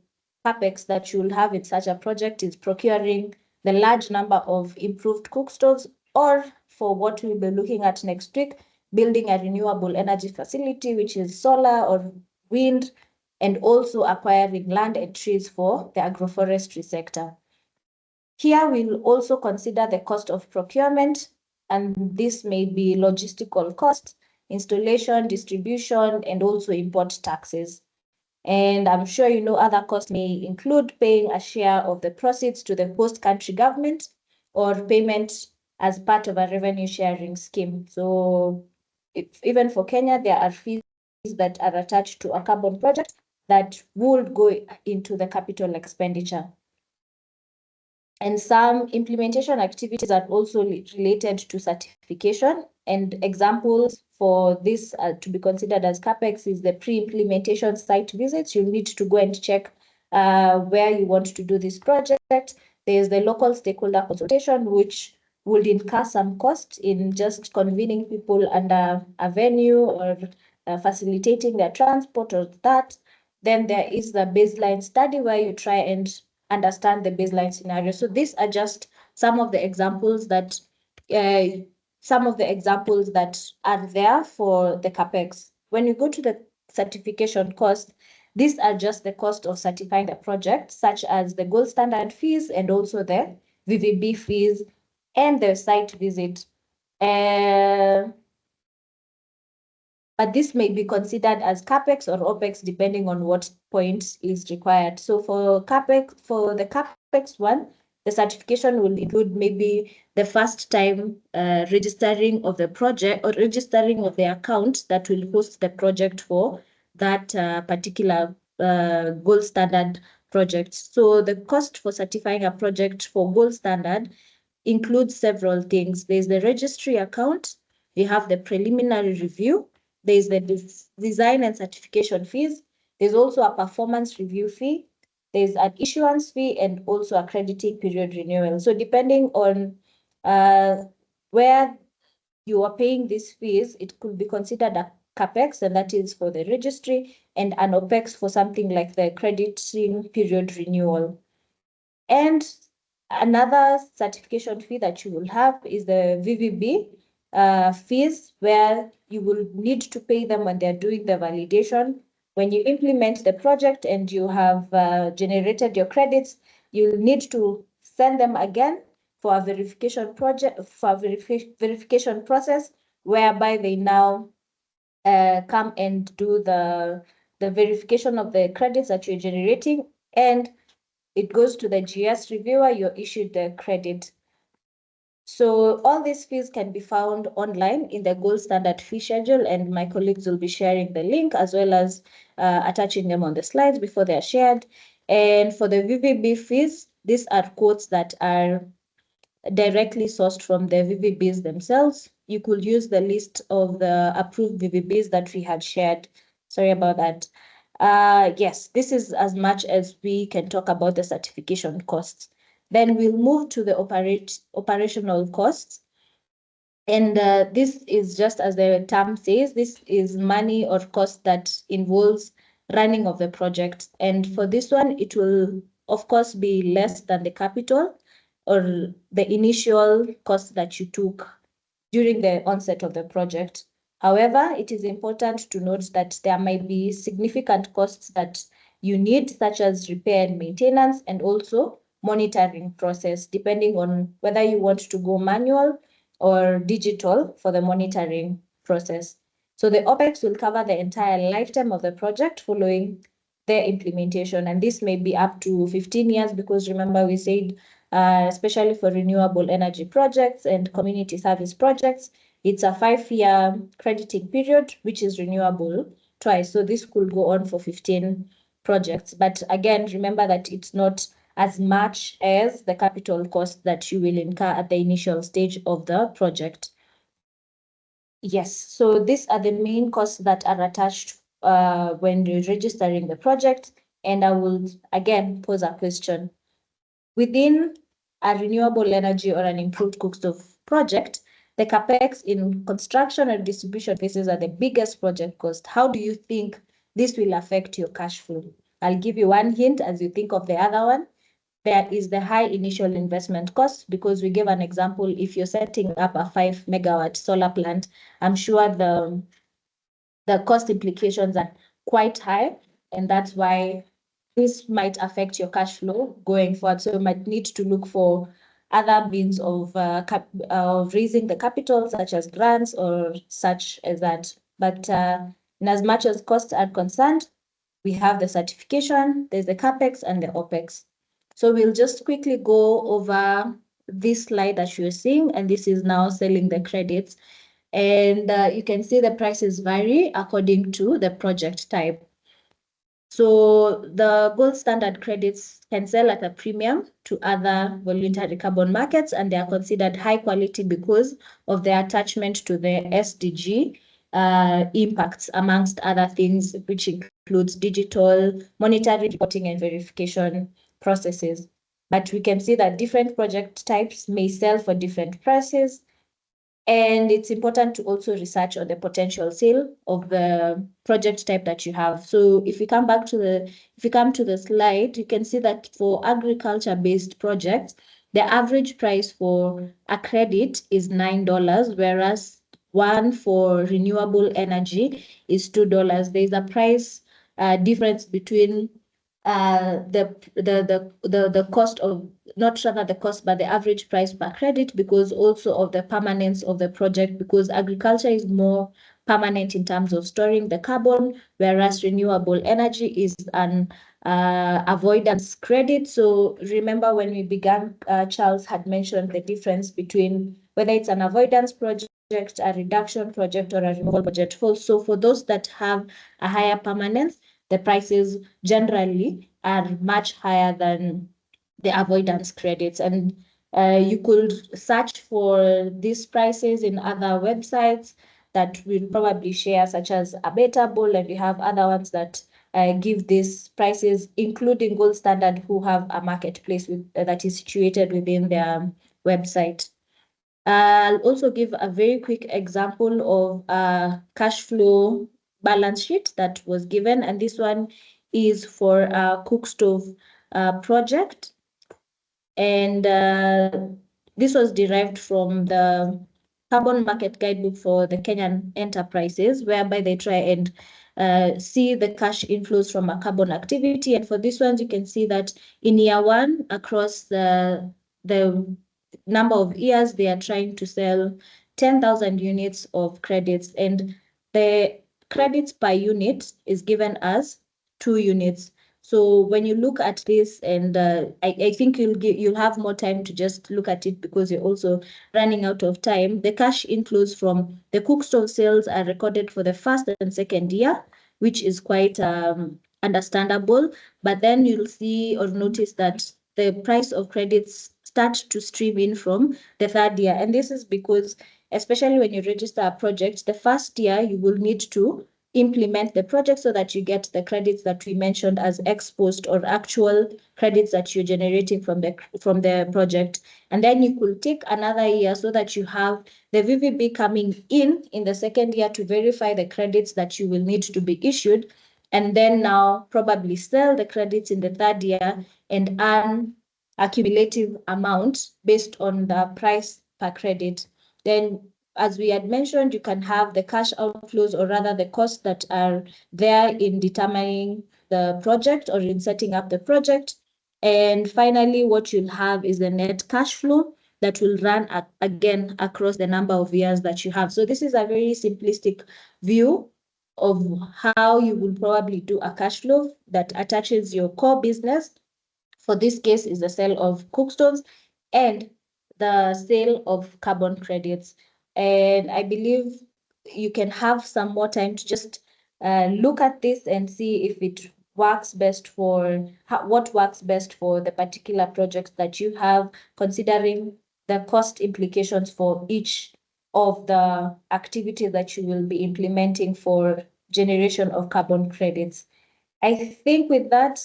capex that you'll have in such a project is procuring the large number of improved cook stoves, or for what we'll be looking at next week, building a renewable energy facility, which is solar or wind, and also acquiring land and trees for the agroforestry sector. Here we'll also consider the cost of procurement, and this may be logistical costs, installation, distribution, and also import taxes. And I'm sure you know other costs may include paying a share of the proceeds to the host country government or payment as part of a revenue sharing scheme. So even for Kenya, there are fees that are attached to a carbon project that would go into the capital expenditure. And some implementation activities are also related to certification, and examples for this to be considered as CAPEX is the pre-implementation site visits. You need to go and check where you want to do this project. There's the local stakeholder consultation, which would incur some cost in just convening people under a venue or facilitating their transport or that. Then there is the baseline study where you try and understand the baseline scenario. So these are just some of the examples that are there for the CAPEX. When you go to the certification cost, these are just the cost of certifying the project, such as the gold standard fees and also the VVB fees and the site visit. But this may be considered as CAPEX or OPEX depending on what point is required. So for the CAPEX one, the certification will include maybe the first time registering of the project or registering of the account that will host the project for that particular gold standard project. So the cost for certifying a project for gold standard includes several things. There's the registry account, you have the preliminary review, there's the design and certification fees. There's also a performance review fee. There's an issuance fee and also a crediting period renewal. So depending on where you are paying these fees, it could be considered a CAPEX, and that is for the registry, and an OPEX for something like the crediting period renewal. And another certification fee that you will have is the VVB fees, where you will need to pay them when they're doing the validation. When you implement the project and you have generated your credits, you'll need to send them again for a verification verification process, whereby they now come and do the verification of the credits that you're generating, and it goes to the GS reviewer, you're issued the credit. So all these fees can be found online in the gold standard fee schedule, and my colleagues will be sharing the link as well as attaching them on the slides before they are shared. And for the VVB fees, these are quotes that are directly sourced from the VVBs themselves. You could use the list of the approved VVBs that we had shared. Sorry about that. Yes, this is as much as we can talk about the certification costs. Then we'll move to the operational costs. And this is just as the term says, this is money or cost that involves running of the project. And for this one, it will, of course, be less than the capital or the initial cost that you took during the onset of the project. However, it is important to note that there might be significant costs that you need, such as repair and maintenance, and also monitoring process, depending on whether you want to go manual or digital for the monitoring process. So the OPEX will cover the entire lifetime of the project following the implementation, and this may be up to 15 years, because remember we said, especially for renewable energy projects and community service projects, it's a 5-year crediting period, which is renewable twice. So this could go on for 15 projects. But again, remember that it's not as much as the capital cost that you will incur at the initial stage of the project. Yes, so these are the main costs that are attached when you're registering the project. And I will again pose a question. Within a renewable energy or an improved cook stove project, the capex in construction and distribution phases are the biggest project cost. How do you think this will affect your cash flow? I'll give you one hint as you think of the other one. There is the high initial investment cost, because we gave an example. If you're setting up a 5 megawatt solar plant, I'm sure the cost implications are quite high, and that's why this might affect your cash flow going forward. So you might need to look for other means of raising the capital, such as grants or such as that. But in as much as costs are concerned, we have the certification, there's the capex and the opex. So we'll just quickly go over this slide that you're seeing, and this is now selling the credits. And you can see the prices vary according to the project type. So the gold standard credits can sell at a premium to other voluntary carbon markets, and they are considered high quality because of their attachment to the SDG impacts, amongst other things, which includes digital monitoring, reporting, and verification processes. But we can see that different project types may sell for different prices. And it's important to also research on the potential sale of the project type that you have. So if we come to the slide, you can see that for agriculture-based projects, the average price for a credit is $9, whereas one for renewable energy is $2. There's a price difference between the cost of, not rather the cost, but the average price per credit, because also of the permanence of the project, because agriculture is more permanent in terms of storing the carbon, whereas renewable energy is an avoidance credit. So remember when we began, Charles had mentioned the difference between whether it's an avoidance project, a reduction project, or a removal project. So for those that have a higher permanence, the prices generally are much higher than the avoidance credits. And you could search for these prices in other websites that we'll probably share, such as Abettable, and we have other ones that give these prices, including Gold Standard, who have a marketplace that is situated within their website. I'll also give a very quick example of a cash flow balance sheet that was given, and this one is for a cook stove project. And this was derived from the Carbon Market Guidebook for the Kenyan enterprises, whereby they try and see the cash inflows from a carbon activity. And for this one, you can see that in year one, across the number of years, they are trying to sell 10,000 units of credits, and the credits per unit is given as 2 units. So when you look at this, and I think you'll have more time to just look at it, because you're also running out of time. The cash inflows from the cook stove sales are recorded for the first and second year, which is quite understandable. But then you'll see or notice that the price of credits start to stream in from the third year. And this is because, especially when you register a project, the first year you will need to implement the project so that you get the credits that we mentioned as ex post, or actual credits that you're generating from the project. And then you could take another year so that you have the VVB coming in the second year to verify the credits that you will need to be issued, and then now probably sell the credits in the third year and earn a cumulative amount based on the price per credit. Then, as we had mentioned, you can have the cash outflows, or rather the costs that are there in determining the project or in setting up the project. And finally, what you'll have is the net cash flow that will run again across the number of years that you have. So this is a very simplistic view of how you will probably do a cash flow that attaches your core business. For this case is the sale of cook stoves and the sale of carbon credits. And I believe you can have some more time to just look at this and see if it works best for what works best for the particular projects that you have, considering the cost implications for each of the activities that you will be implementing for generation of carbon credits. I think with that,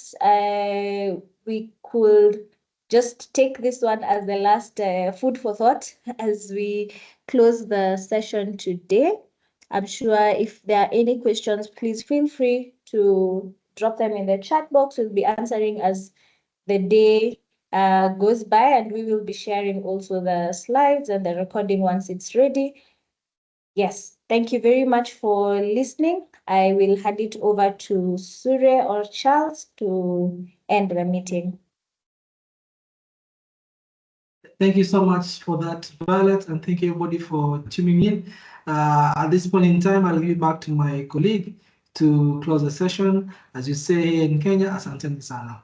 we could just take this one as the last food for thought as we close the session today. I'm sure if there are any questions, please feel free to drop them in the chat box. We'll be answering as the day goes by, and we will be sharing also the slides and the recording once it's ready. Yes, thank you very much for listening. I will hand it over to Sure or Charles to end the meeting. Thank you so much for that, Violet, and thank you everybody for tuning in. At this point in time, I'll give it back to my colleague to close the session. As you say here in Kenya, asanteni sana.